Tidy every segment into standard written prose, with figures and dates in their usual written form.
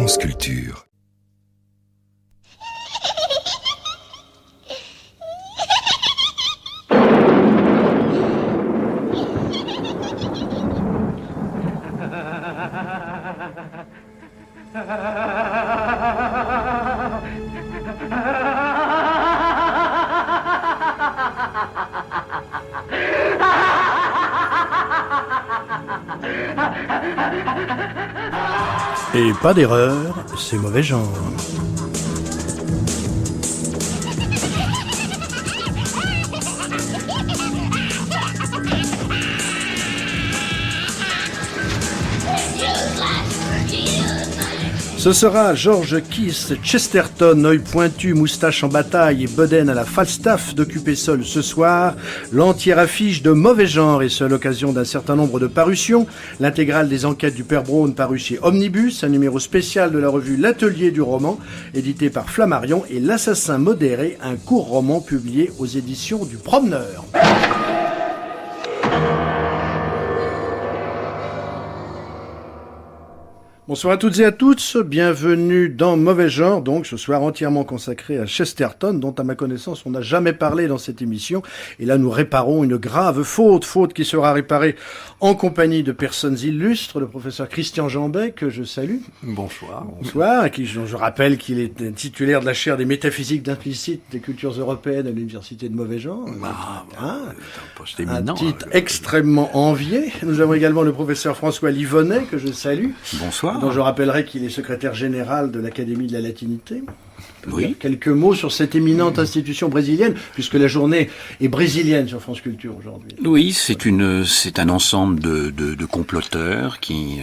France Culture. Et pas d'erreur, c'est mauvais genre. Ce sera George Keith Chesterton, œil pointu, moustache en bataille et bedaine à la Falstaff d'occuper seul ce soir l'entière affiche de mauvais genre, et ce à l'occasion d'un certain nombre de parutions. L'intégrale des enquêtes du Père Braun paru chez Omnibus, un numéro spécial de la revue L'Atelier du roman, édité par Flammarion, et L'Assassin modéré, un court roman publié aux éditions du Promeneur. Bonsoir à toutes et à tous, bienvenue dans Mauvais Genre, donc ce soir entièrement consacré à Chesterton, dont à ma connaissance on n'a jamais parlé dans cette émission, et là nous réparons une grave faute qui sera réparée en compagnie de personnes illustres, le professeur Christian Jambet, que je salue. Bonsoir. Bonsoir, qui, je rappelle qu'il est titulaire de la chaire des métaphysiques d'implicites des cultures européennes à l'université de Mauvais Genre. Un titre extrêmement envié. Nous avons également le professeur François Livonnet, que je salue. Bonsoir. Dont je rappellerai qu'il est secrétaire général de l'Académie de la Latinité. Oui. Quelques mots sur cette éminente institution brésilienne, puisque la journée est brésilienne sur France Culture aujourd'hui. Oui, c'est un ensemble de comploteurs qui,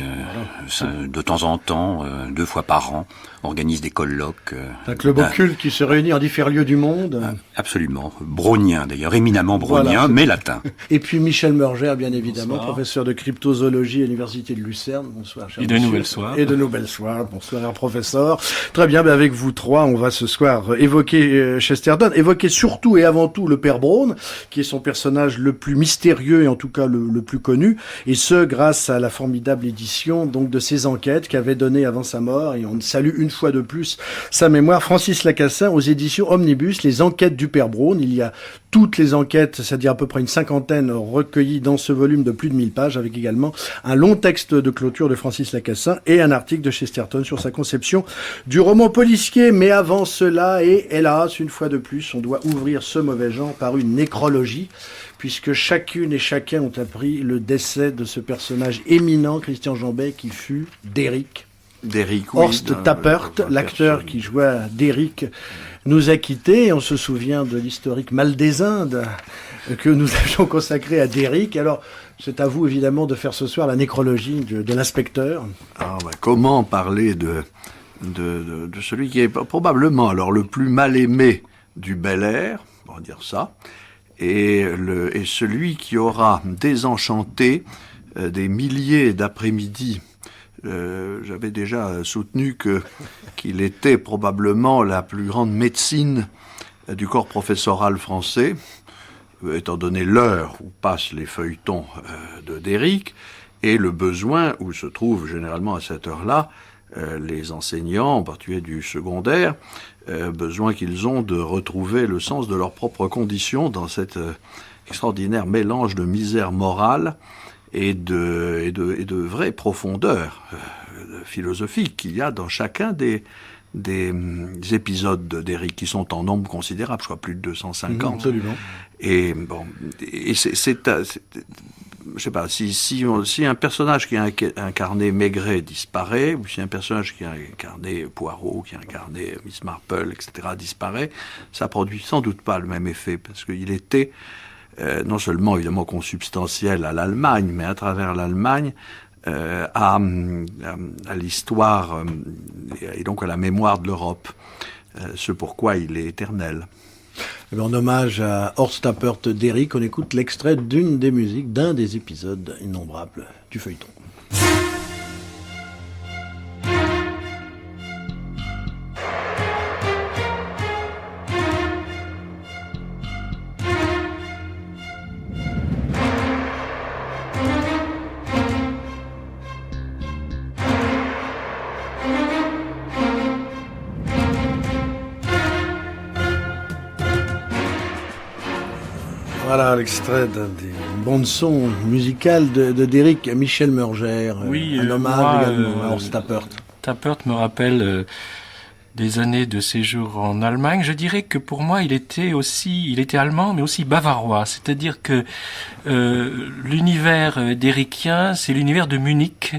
de temps en temps, 2 fois par an, organisent des colloques. Un club occulte qui se réunit en différents lieux du monde. Absolument. Brownien d'ailleurs, éminemment brownien, voilà, mais latin. Et puis Michel Murger, bien évidemment, bonsoir. Professeur de cryptozoologie à l'Université de Lucerne. Bonsoir, cher Et de monsieur. nouvelles soirs. Et de nouvelles soirs. Bonsoir, cher professeur. Très bien, avec vous trois, on va ce soir évoquer Chesterton, évoquer surtout et avant tout le Père Braun, qui est son personnage le plus mystérieux et en tout cas le plus connu, et ce grâce à la formidable édition donc de ses enquêtes qu'avait donné avant sa mort, et on salue une fois de plus sa mémoire, Francis Lacassin aux éditions Omnibus, les enquêtes du Père Braun. Il y a toutes les enquêtes, c'est-à-dire à peu près une cinquantaine recueillies dans ce volume de plus de 1000 pages, avec également un long texte de clôture de Francis Lacassin et un article de Chesterton sur sa conception du roman policier. Mais avant cela, et hélas, une fois de plus, on doit ouvrir ce mauvais genre par une nécrologie, puisque chacune et chacun ont appris le décès de ce personnage éminent, Christian Jambet, qui fut d'Eric. Horst Tappert, l'acteur qui jouait d'Eric, nous a quittés, et on se souvient de l'historique Mal des Indes que nous avions consacré à d'Eric. Alors, c'est à vous évidemment de faire ce soir la nécrologie de l'inspecteur. Comment parler de celui qui est probablement alors le plus mal aimé du Bel Air, on va dire ça, et celui qui aura désenchanté des milliers d'après-midi. J'avais déjà soutenu qu'il était probablement la plus grande médecine du corps professoral français, étant donné l'heure où passent les feuilletons d'Eric, et le besoin où se trouvent généralement à cette heure-là les enseignants, en particulier du secondaire, besoin qu'ils ont de retrouver le sens de leurs propres conditions dans cet extraordinaire mélange de misère morale et de vraie profondeur philosophique qu'il y a dans chacun des épisodes d'Eric, qui sont en nombre considérable, je crois plus de 250. Absolument. Et bon, et c'est je sais pas, si un personnage qui a incarné Maigret disparaît, ou si un personnage qui a incarné Poirot, qui a incarné Miss Marple, etc., disparaît, ça produit sans doute pas le même effet, parce qu'il était non seulement évidemment consubstantiel à l'Allemagne, mais à travers l'Allemagne, à l'histoire et donc à la mémoire de l'Europe, ce pourquoi il est éternel. En hommage à Horst Tappert d'Eric, on écoute l'extrait d'une des musiques d'un des épisodes innombrables du feuilleton. Voilà l'extrait des bandes-son musicales de d'Éric Michel Murger. Oui, un hommage également à Horst Tappert. Tappert me rappelle des années de séjour en Allemagne. Je dirais que pour moi, il était allemand, mais aussi bavarois. C'est-à-dire que l'univers d'Éricien, c'est l'univers de Munich,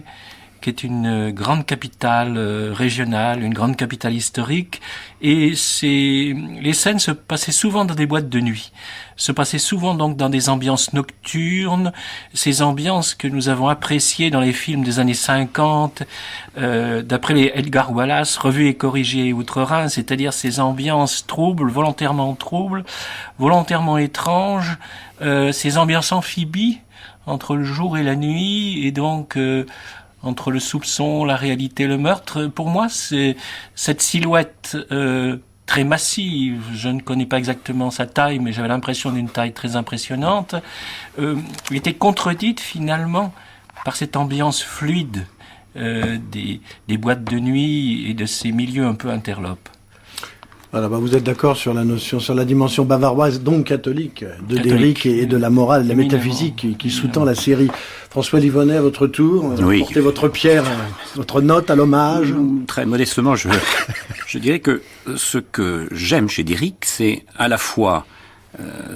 qui est une grande capitale régionale, une grande capitale historique, et les scènes se passaient souvent dans des boîtes de nuit, se passaient souvent donc dans des ambiances nocturnes, ces ambiances que nous avons appréciées dans les films des années 50, d'après les Edgar Wallace, revus et corrigés outre-Rhin, c'est-à-dire ces ambiances volontairement étranges, ces ambiances amphibies entre le jour et la nuit, et donc entre le soupçon, la réalité, le meurtre. Pour moi, c'est cette silhouette très massive, je ne connais pas exactement sa taille, mais j'avais l'impression d'une taille très impressionnante, était contredite finalement par cette ambiance fluide des boîtes de nuit et de ces milieux un peu interlopes. Voilà, vous êtes d'accord sur la dimension bavaroise, donc catholique, d'Éric et de la morale, de la métaphysique qui sous-tend la série. François Livonnet, à votre tour, portez votre pierre, votre note à l'hommage. Très modestement, je dirais que ce que j'aime chez d'Éric, c'est à la fois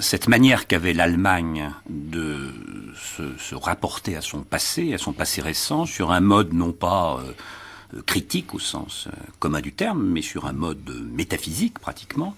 cette manière qu'avait l'Allemagne de se rapporter à son passé récent, sur un mode non pas critique au sens commun du terme, mais sur un mode métaphysique pratiquement.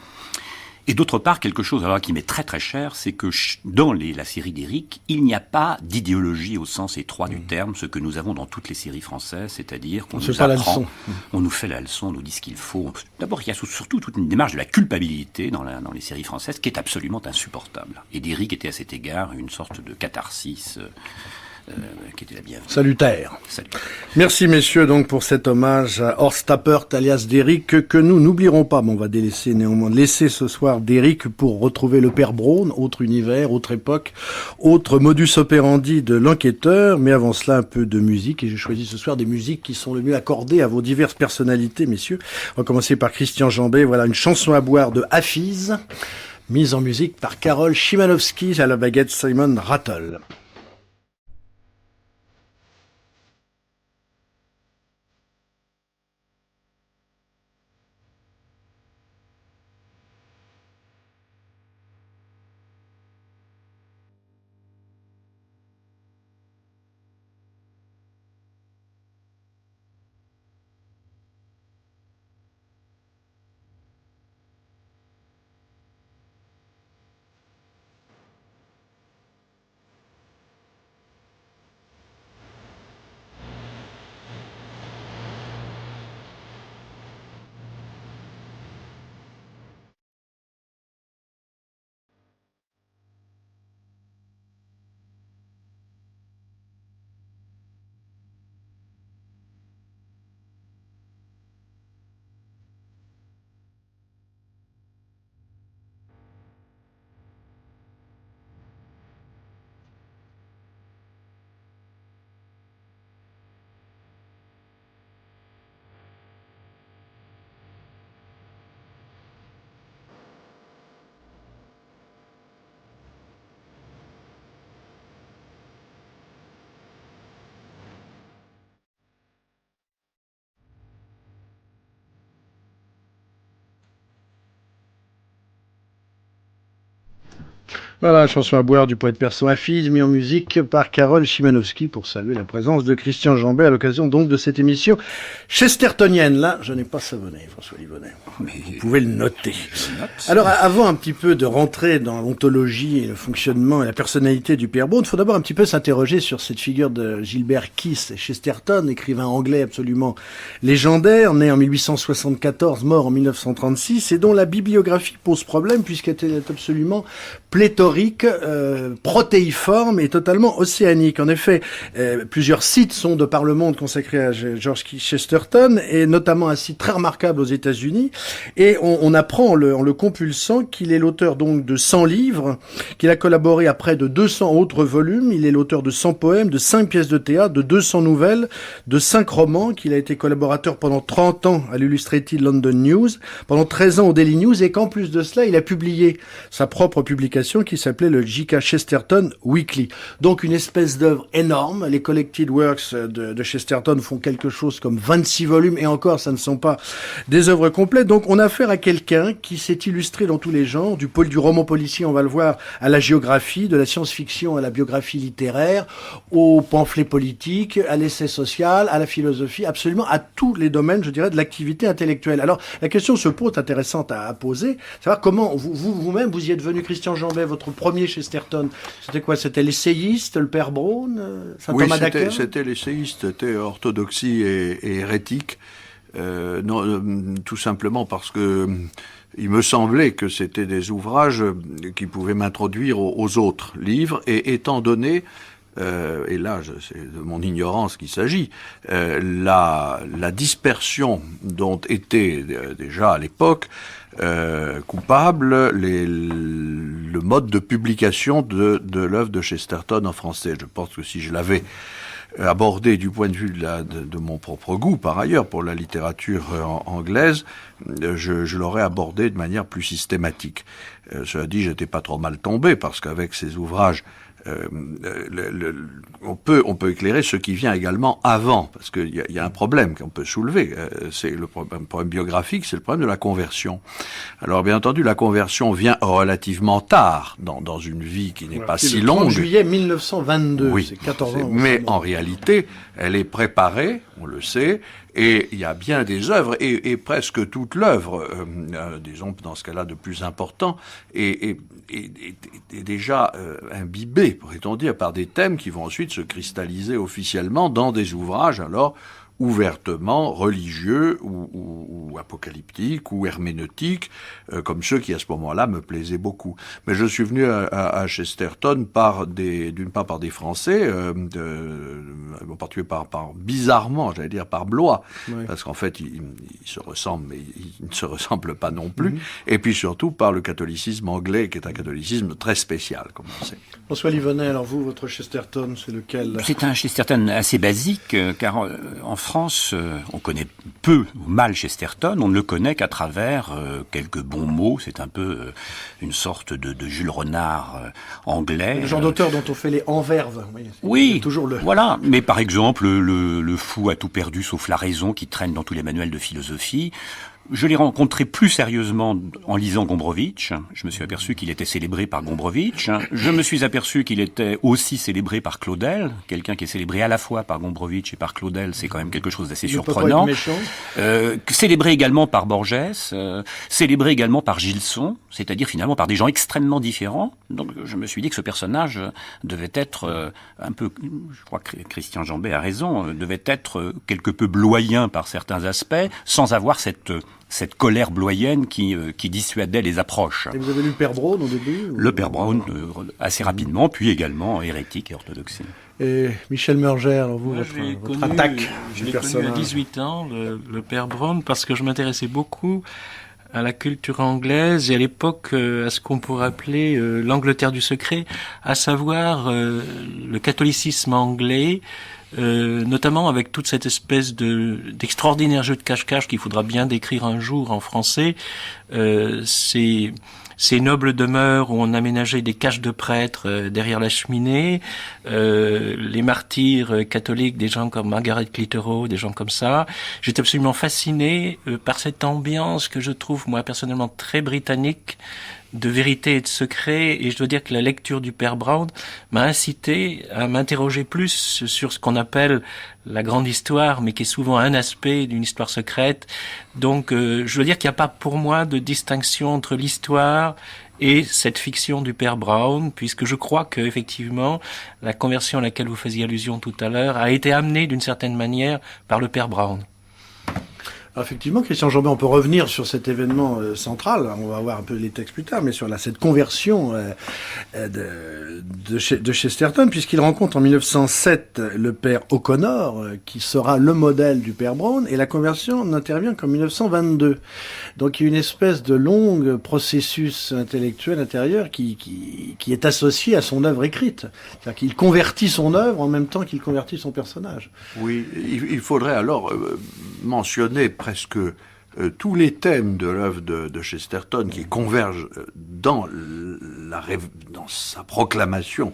Et d'autre part, quelque chose alors qui m'est très très cher, c'est que dans la série d'Éric, il n'y a pas d'idéologie au sens étroit du terme, ce que nous avons dans toutes les séries françaises, c'est-à-dire qu'on nous apprend, on nous fait la leçon, on nous dit ce qu'il faut. D'abord, il y a surtout toute une démarche de la culpabilité dans les séries françaises qui est absolument insupportable. Et d'Éric était à cet égard une sorte de catharsis qui était la bienvenue. Salutaire. Salut. Merci messieurs donc pour cet hommage à Horst Tappert alias d'Éric que nous n'oublierons pas. Mais on va laisser ce soir d'Éric pour retrouver le père Braun, autre univers, autre époque, autre modus operandi de l'enquêteur. Mais avant cela, un peu de musique, et j'ai choisi ce soir des musiques qui sont le mieux accordées à vos diverses personnalités, messieurs. On va commencer par Christian Jambet. Voilà une chanson à boire de Hafiz, mise en musique par Karol Szymanowski à la baguette Simon Rattle. Voilà, chanson à boire du poète persan Hafiz, mis en musique par Karol Szymanowski pour saluer la présence de Christian Jambet à l'occasion donc de cette émission chestertonienne. Là, je n'ai pas savonné, François Livonnet. Mais vous pouvez le noter. Alors, avant un petit peu de rentrer dans l'ontologie et le fonctionnement et la personnalité du père Braun, il faut d'abord un petit peu s'interroger sur cette figure de Gilbert Keith Chesterton, écrivain anglais absolument légendaire, né en 1874, mort en 1936, et dont la bibliographie pose problème puisqu'elle est absolument pléthorique, protéiforme et totalement océanique. En effet, plusieurs sites sont de par le monde consacrés à George Chesterton, et notamment un site très remarquable aux États-Unis. Et on apprend en le compulsant qu'il est l'auteur donc de 100 livres, qu'il a collaboré à près de 200 autres volumes. Il est l'auteur de 100 poèmes, de 5 pièces de théâtre, de 200 nouvelles, de 5 romans, qu'il a été collaborateur pendant 30 ans à l'Illustrated London News, pendant 13 ans au Daily News, et qu'en plus de cela, il a publié sa propre publication publication qui s'appelait le J.K. Chesterton Weekly. Donc une espèce d'œuvre énorme. Les Collected Works de Chesterton font quelque chose comme 26 volumes, et encore, ça ne sont pas des œuvres complètes. Donc on a affaire à quelqu'un qui s'est illustré dans tous les genres, du roman policier, on va le voir, à la géographie, de la science-fiction à la biographie littéraire, au pamphlet politique, à l'essai social, à la philosophie, absolument à tous les domaines, je dirais, de l'activité intellectuelle. Alors la question se pose, intéressante à poser, savoir comment vous-même, vous y êtes venu, Christian Jambet, votre premier Chesterton, c'était quoi? C'était l'essayiste, le père Brown, Saint Thomas d'Aquin? Oui, c'était l'essayiste, c'était orthodoxie et hérétique. Non, tout simplement parce que il me semblait que c'était des ouvrages qui pouvaient m'introduire aux autres livres, et étant donné, et là c'est de mon ignorance qu'il s'agit, la dispersion dont étaient déjà à l'époque coupables le mode de publication de l'œuvre de Chesterton en français. Je pense que si je l'avais abordé du point de vue de mon propre goût, par ailleurs, pour la littérature anglaise, je l'aurais abordé de manière plus systématique. Cela dit, j'étais pas trop mal tombé, parce qu'avec ces ouvrages, on peut éclairer ce qui vient également avant, parce qu'il y a un problème qu'on peut soulever. C'est le problème biographique, c'est le problème de la conversion. Alors bien entendu, la conversion vient relativement tard dans une vie qui n'est pas si longue. En juillet 1922, oui, c'est 14 ans. Mais en réalité, elle est préparée, on le sait, et il y a bien des œuvres, et presque toute l'œuvre, disons dans ce cas-là de plus important, est déjà imbibée, pourrait-on dire, par des thèmes qui vont ensuite se cristalliser officiellement dans des ouvrages alors ouvertement religieux ou apocalyptiques ou herméneutiques, comme ceux qui à ce moment-là me plaisaient beaucoup. Mais je suis venu à Chesterton d'une part par des Français, en particulier bizarrement, j'allais dire par Blois, oui. Parce qu'en fait ils se ressemblent, mais ils ne se ressemblent pas non plus, et puis surtout par le catholicisme anglais, qui est un catholicisme très spécial, comme on sait. François Livonnet, alors vous, votre Chesterton, c'est lequel? C'est un Chesterton assez basique, car en France, on connaît peu ou mal Chesterton, on ne le connaît qu'à travers quelques bons mots, c'est un peu une sorte de Jules Renard anglais. Le genre d'auteur dont on fait les enverves. Oui, toujours voilà, mais par exemple, le fou a tout perdu sauf la raison qui traîne dans tous les manuels de philosophie. Je l'ai rencontré plus sérieusement en lisant Gombrowicz. Je me suis aperçu qu'il était célébré par Gombrowicz. Je me suis aperçu qu'il était aussi célébré par Claudel. Quelqu'un qui est célébré à la fois par Gombrowicz et par Claudel, c'est quand même quelque chose d'assez surprenant. Célébré également par Borges, célébré également par Gilson, c'est-à-dire finalement par des gens extrêmement différents. Donc je me suis dit que ce personnage devait être un peu, je crois que Christian Jambet a raison, devait être quelque peu bloyen par certains aspects, sans avoir cette colère bloyenne qui dissuadait les approches. Et vous avez lu Père Brown au début? Le Père Brown, assez rapidement, puis également hérétique et orthodoxie. Et Michel Murger, alors vous, votre attaque je l'ai connu à 18 ans, le Père Brown, parce que je m'intéressais beaucoup à la culture anglaise et à l'époque à ce qu'on pourrait appeler l'Angleterre du secret, à savoir le catholicisme anglais, notamment avec toute cette espèce d'extraordinaire jeu de cache-cache qu'il faudra bien décrire un jour en français, ces nobles demeures où on aménageait des caches de prêtres derrière la cheminée, les martyrs catholiques, des gens comme Margaret Clitheroe, des gens comme ça. J'étais absolument fasciné par cette ambiance que je trouve, moi, personnellement très britannique, de vérité et de secret, et je dois dire que la lecture du Père Brown m'a incité à m'interroger plus sur ce qu'on appelle la grande histoire, mais qui est souvent un aspect d'une histoire secrète. Donc je dois dire qu'il n'y a pas pour moi de distinction entre l'histoire et cette fiction du Père Brown, puisque je crois que effectivement la conversion à laquelle vous faisiez allusion tout à l'heure a été amenée d'une certaine manière par le Père Brown. Effectivement, Christian Jambet, on peut revenir sur cet événement central. On va voir un peu les textes plus tard, mais sur cette conversion de Chesterton, puisqu'il rencontre en 1907 le père O'Connor, qui sera le modèle du père Brown, et la conversion n'intervient qu'en 1922. Donc il y a une espèce de long processus intellectuel intérieur qui est associé à son œuvre écrite. C'est-à-dire qu'il convertit son œuvre en même temps qu'il convertit son personnage. Oui, il faudrait alors mentionner presque tous les thèmes de l'œuvre de Chesterton qui convergent dans dans sa proclamation,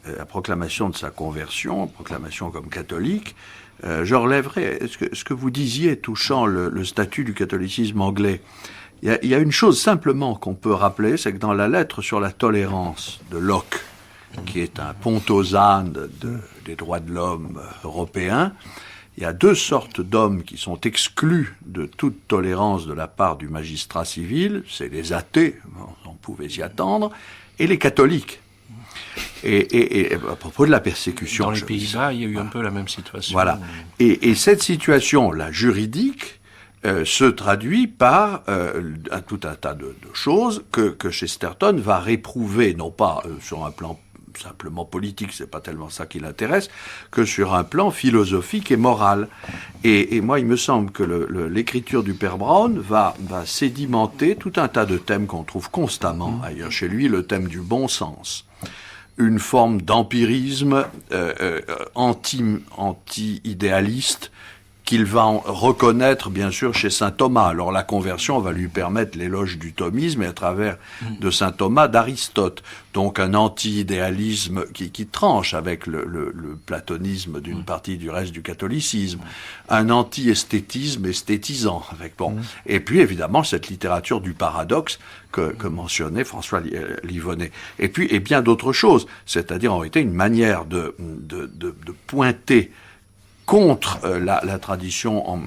la proclamation de sa conversion, proclamation comme catholique, je relèverai ce que vous disiez touchant le statut du catholicisme anglais. Il y a une chose simplement qu'on peut rappeler, c'est que dans la lettre sur la tolérance de Locke, qui est un pontosane des droits de l'homme européens, il y a deux sortes d'hommes qui sont exclus de toute tolérance de la part du magistrat civil, c'est les athées, on pouvait s'y attendre, et les catholiques. Et à propos de la persécution... Dans les Pays-Bas, il y a eu un peu la même situation. Voilà. Et cette situation, la juridique, se traduit par tout un tas de choses que Chesterton va réprouver, non pas sur un plan simplement politique, c'est pas tellement ça qui l'intéresse, que sur un plan philosophique et moral. Et moi, il me semble que l'écriture du Père Brown va sédimenter tout un tas de thèmes qu'on trouve constamment ailleurs chez lui, le thème du bon sens, une forme d'empirisme anti-idéaliste, qu'il va reconnaître, bien sûr, chez saint Thomas. Alors la conversion va lui permettre l'éloge du thomisme et à travers de saint Thomas d'Aristote. Donc un anti-idéalisme qui tranche avec le platonisme d'une partie du reste du catholicisme. Un anti-esthétisme esthétisant. Et puis évidemment cette littérature du paradoxe que mentionnait François Livonnet. Et puis et bien d'autres choses. C'est-à-dire en réalité une manière de pointer contre la tradition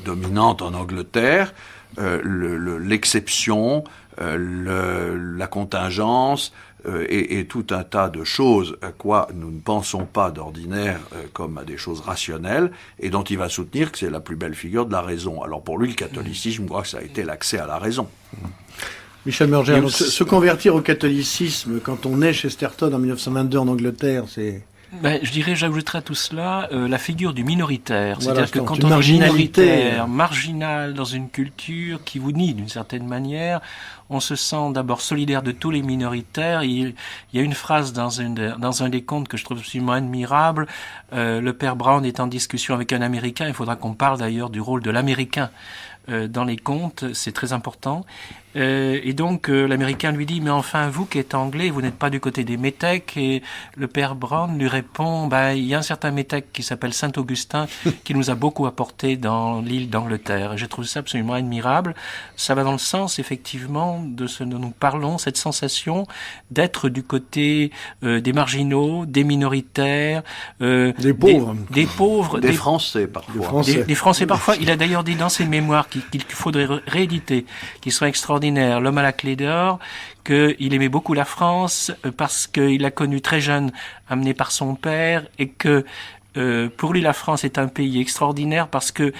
dominante en Angleterre, l'exception, la contingence et tout un tas de choses à quoi nous ne pensons pas d'ordinaire comme à des choses rationnelles et dont il va soutenir que c'est la plus belle figure de la raison. Alors pour lui, le catholicisme, je crois que ça a été l'accès à la raison. Michel Murger, donc se convertir au catholicisme quand on est Chesterton en 1922 en Angleterre, c'est... Je dirais, j'ajouterais à tout cela la figure du minoritaire. Voilà, c'est-à-dire que quand on est minoritaire, marginal dans une culture qui vous nie d'une certaine manière, on se sent d'abord solidaire de tous les minoritaires. Il y a une phrase dans un des contes que je trouve absolument admirable. Le Père Brown est en discussion avec un Américain. Il faudra qu'on parle d'ailleurs du rôle de l'Américain dans les contes. C'est très important. Et donc l'Américain lui dit, mais enfin vous qui êtes anglais, vous n'êtes pas du côté des métèques. Et le Père Brown lui répond, il y a un certain métèque qui s'appelle Saint-Augustin qui nous a beaucoup apporté dans l'île d'Angleterre. Et je trouve ça absolument admirable. Ça va dans le sens effectivement de ce dont nous parlons, cette sensation d'être du côté des marginaux, des minoritaires, des pauvres, des Français parfois. Des Français parfois. Il a d'ailleurs dit dans ses mémoires qu'il faudrait rééditer, qu'ils sont extraordinaires. L'homme à la clé d'or, qu'il aimait beaucoup la France parce qu'il l'a connu très jeune, amené par son père, et que pour lui la France est un pays extraordinaire parce que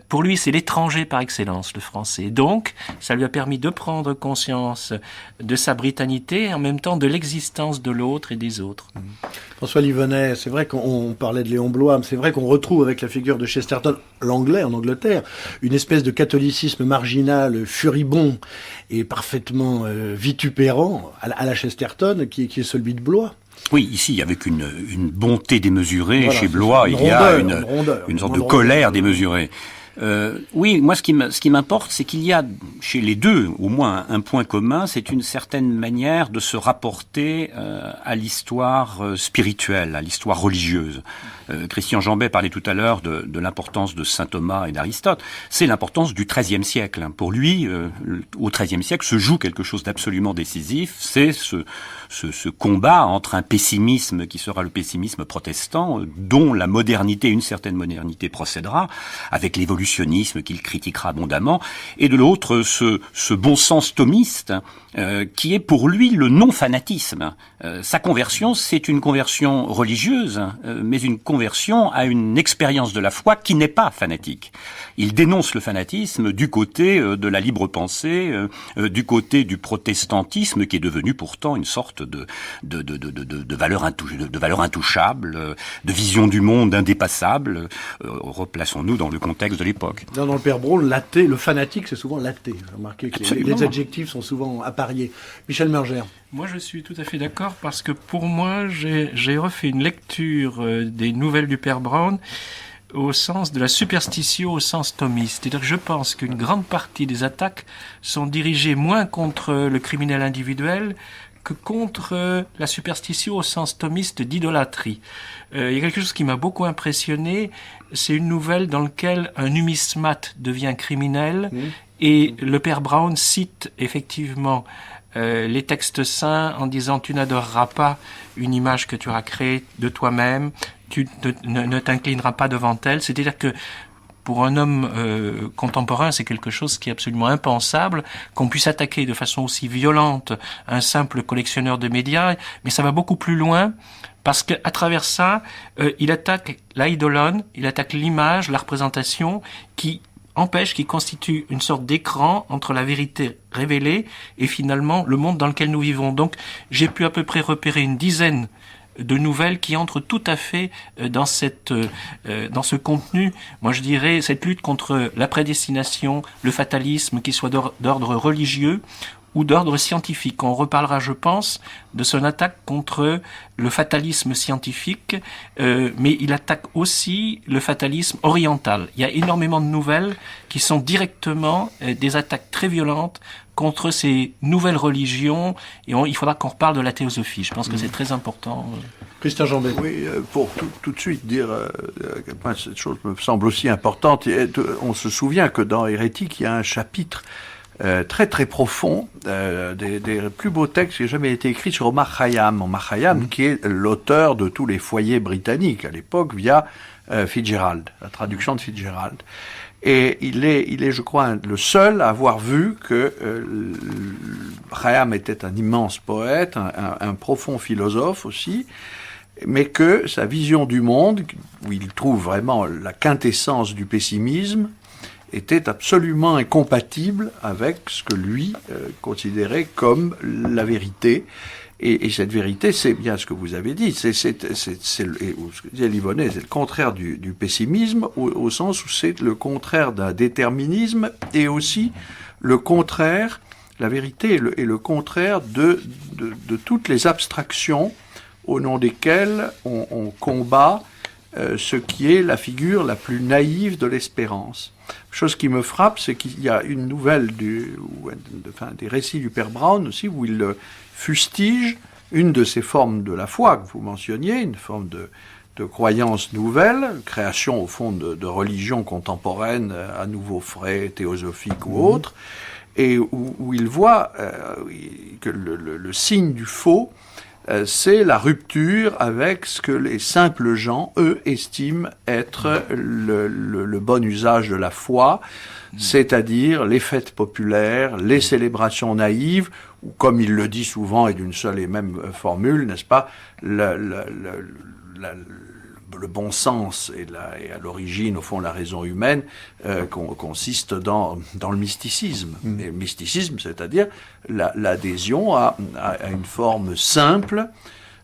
pour lui, c'est l'étranger par excellence, le français. Donc, ça lui a permis de prendre conscience de sa britannité et en même temps de l'existence de l'autre et des autres. François Livonnet, c'est vrai qu'on parlait de Léon Bloy, mais c'est vrai qu'on retrouve avec la figure de Chesterton, l'anglais en Angleterre, une espèce de catholicisme marginal, furibond et parfaitement vitupérant à la Chesterton, qui est celui de Bloy. Oui, ici, avec une bonté démesurée, voilà, chez Bloy, il y a une sorte de colère démesurée. Oui, moi, ce qui m'importe, c'est qu'il y a chez les deux, au moins, un point commun, c'est une certaine manière de se rapporter à l'histoire spirituelle, à l'histoire religieuse. Christian Jambet parlait tout à l'heure de l'importance de saint Thomas et d'Aristote. C'est l'importance du XIIIe siècle. Pour lui, au XIIIe siècle, se joue quelque chose d'absolument décisif. C'est ce combat entre un pessimisme qui sera le pessimisme protestant, dont la modernité, une certaine modernité procédera, avec l'évolutionnisme qu'il critiquera abondamment, et de l'autre, ce bon sens thomiste, qui est pour lui le non-fanatisme. Sa conversion, c'est une conversion religieuse, mais une conversion à une expérience de la foi qui n'est pas fanatique. Il dénonce le fanatisme du côté de la libre pensée, du côté du protestantisme qui est devenu pourtant une sorte de valeur intouchable, de vision du monde indépassable. Replaçons-nous dans le contexte de l'époque. Dans le Père Brown, l'athée, le fanatique, c'est souvent l'athée. Remarquez que les adjectifs sont souvent appariés. Michel Murger. Moi, je suis tout à fait d'accord parce que pour moi, j'ai refait une lecture des nouvelles du Père Brown au sens de la superstitio au sens thomiste. C'est-à-dire que je pense qu'une grande partie des attaques sont dirigées moins contre le criminel individuel que contre la superstitio au sens thomiste d'idolâtrie. Il y a quelque chose qui m'a beaucoup impressionné, c'est une nouvelle dans laquelle un numismate devient criminel et le père Brown cite effectivement les textes saints en disant tu n'adoreras pas une image que tu auras créée de toi-même, tu ne t'inclineras pas devant elle. C'est-à-dire que pour un homme contemporain, c'est quelque chose qui est absolument impensable, qu'on puisse attaquer de façon aussi violente un simple collectionneur de médias, mais ça va beaucoup plus loin, parce qu'à travers ça, il attaque l'eidolon, il attaque l'image, la représentation, qui constitue une sorte d'écran entre la vérité révélée et finalement le monde dans lequel nous vivons. Donc j'ai pu à peu près repérer une dizaine de nouvelles qui entrent tout à fait dans ce contenu. Moi, je dirais cette lutte contre la prédestination, le fatalisme, qu'il soit d'ordre religieux ou d'ordre scientifique. On reparlera, je pense, de son attaque contre le fatalisme scientifique, mais il attaque aussi le fatalisme oriental. Il y a énormément de nouvelles qui sont directement des attaques très violentes contre ces nouvelles religions, et il faudra qu'on reparle de la théosophie. Je pense que c'est très important. Christian Jambet. Oui, pour tout de suite dire à quel point cette chose me semble aussi importante. On se souvient que dans Hérétique, il y a un chapitre très très profond, des plus beaux textes qui aient jamais été écrits sur Omar Khayyam. Omar Khayyam, qui est l'auteur de tous les foyers britanniques à l'époque via Fitzgerald, la traduction de Fitzgerald. Et il est, je crois, le seul à avoir vu que Khayyam était un immense poète, un profond philosophe aussi, mais que sa vision du monde, où il trouve vraiment la quintessence du pessimisme, était absolument incompatible avec ce que lui considérait comme la vérité. Et cette vérité, c'est bien ce que vous avez dit, ce que disait Livonnet, c'est le contraire du pessimisme, au sens où c'est le contraire d'un déterminisme, et aussi le contraire, la vérité est le contraire de toutes les abstractions au nom desquelles on combat ce qui est la figure la plus naïve de l'espérance. Chose qui me frappe, c'est qu'il y a une nouvelle des récits du père Brown aussi, où il fustige une de ces formes de la foi que vous mentionniez, une forme de croyance nouvelle, création au fond de religion contemporaine à nouveau frais, théosophique ou autre, et où il voit que le signe du faux, c'est la rupture avec ce que les simples gens, eux, estiment être le bon usage de la foi, c'est-à-dire les fêtes populaires, les célébrations naïves, ou comme il le dit souvent et d'une seule et même formule, n'est-ce pas, le bon sens et à l'origine, au fond, la raison humaine consiste dans le mysticisme. Et le mysticisme, c'est-à-dire l'adhésion à une forme simple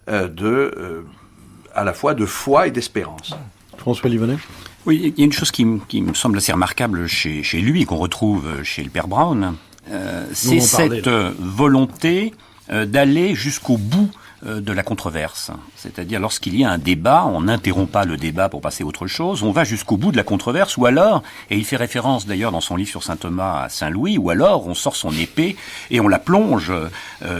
à la fois de foi et d'espérance. François Livonnet. Oui, il y a une chose qui me semble assez remarquable chez lui et qu'on retrouve chez le père Brown, c'est cette volonté d'aller jusqu'au bout de la controverse. C'est-à-dire, lorsqu'il y a un débat, on n'interrompt pas le débat pour passer à autre chose, on va jusqu'au bout de la controverse, ou alors, et il fait référence d'ailleurs dans son livre sur saint Thomas à saint Louis, ou alors on sort son épée et on la plonge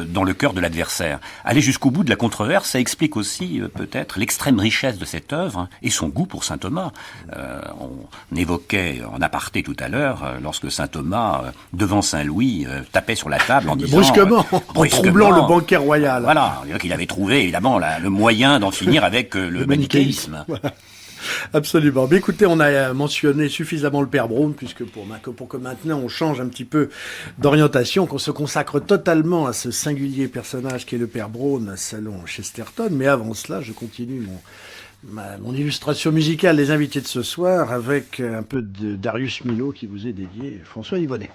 dans le cœur de l'adversaire. Aller jusqu'au bout de la controverse, ça explique aussi peut-être l'extrême richesse de cette œuvre et son goût pour saint Thomas. On évoquait en aparté tout à l'heure, lorsque saint Thomas, devant saint Louis, tapait sur la table en disant... Brusquement, en troublant le banquet royal. Voilà, il avait trouvé évidemment le moyen d'en finir avec le manichéisme. Voilà. Absolument. Mais écoutez, on a mentionné suffisamment le père Brown, puisque pour que maintenant on change un petit peu d'orientation, qu'on se consacre totalement à ce singulier personnage qui est le père Brown à Salon Chesterton. Mais avant cela, je continue mon illustration musicale des invités de ce soir avec un peu de Darius Milhaud qui vous est dédié, François Livonnet.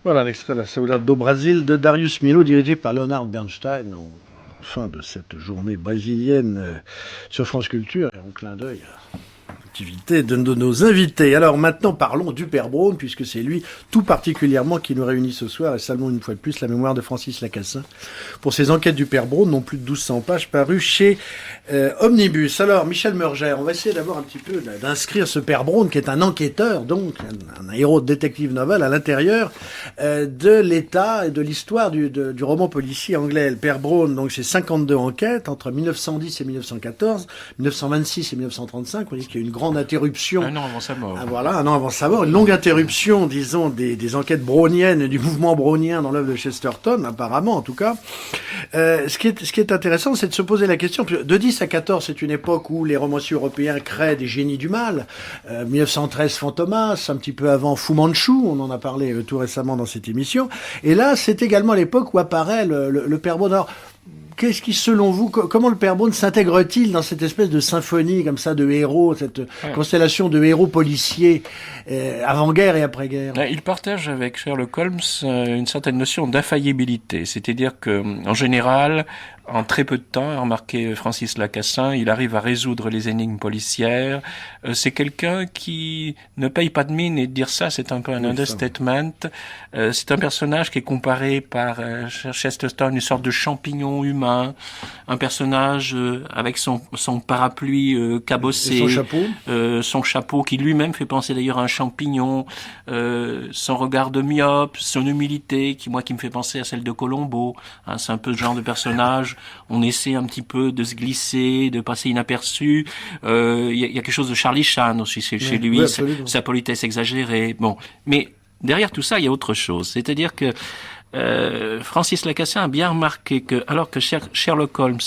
Voilà l'extrait de la Saudade do Brasil de Darius Milhaud, dirigé par Leonard Bernstein, en fin de cette journée brésilienne sur France Culture, et en clin d'œil à l'activité de nos invités. Alors maintenant, parlons du Père Braun, puisque c'est lui tout particulièrement qui nous réunit ce soir, et saluons une fois de plus la mémoire de Francis Lacassin pour ses enquêtes du Père Braun, non plus de 1200 pages, parues chez Omnibus. Alors, Michel Meurgère, on va essayer d'abord un petit peu d'inscrire ce Père Braun, qui est un enquêteur, donc un héros de détective novel, à l'intérieur de l'état et de l'histoire du roman policier anglais. Le Père Braun, donc c'est 52 enquêtes entre 1910 et 1914, 1926 et 1935. On dit qu'il y a eu une grande interruption. Un an avant sa mort. Ah, voilà, un an avant sa mort. Une longue interruption, disons, des enquêtes browniennes, du mouvement brownien dans l'œuvre de Chesterton, apparemment, en tout cas. Ce qui est intéressant, c'est de se poser la question. De 10 à 14, c'est une époque où les romanciers européens créent des génies du mal. 1913, Fantomas, un petit peu avant Fu Manchu, on en a parlé tout récemment dans cette émission. Et là, c'est également l'époque où apparaît le Père Braun. Alors, qu'est-ce qui, selon vous, comment le Père Braun s'intègre-t-il dans cette espèce de symphonie comme ça de héros, cette constellation de héros policiers avant-guerre et après-guerre? Il partage avec Sherlock Holmes une certaine notion d'infaillibilité, c'est-à-dire que, en général, en très peu de temps, a remarqué Francis Lacassin, il arrive à résoudre les énigmes policières. C'est quelqu'un qui ne paye pas de mine, et de dire ça, c'est un peu un understatement. C'est un personnage qui est comparé par Chesterton, une sorte de champignon humain, un personnage avec son parapluie cabossé, et son chapeau qui lui-même fait penser d'ailleurs à un champignon, son regard de myope, son humilité qui me fait penser à celle de Colombo. Hein, c'est un peu ce genre de personnage. On essaie un petit peu de se glisser, de passer inaperçu. Il y a quelque chose de Charlie Chan aussi chez lui, oui, sa politesse exagérée. Bon, mais derrière tout ça, il y a autre chose. C'est-à-dire que Francis Lacassin a bien remarqué que, alors que Sherlock Holmes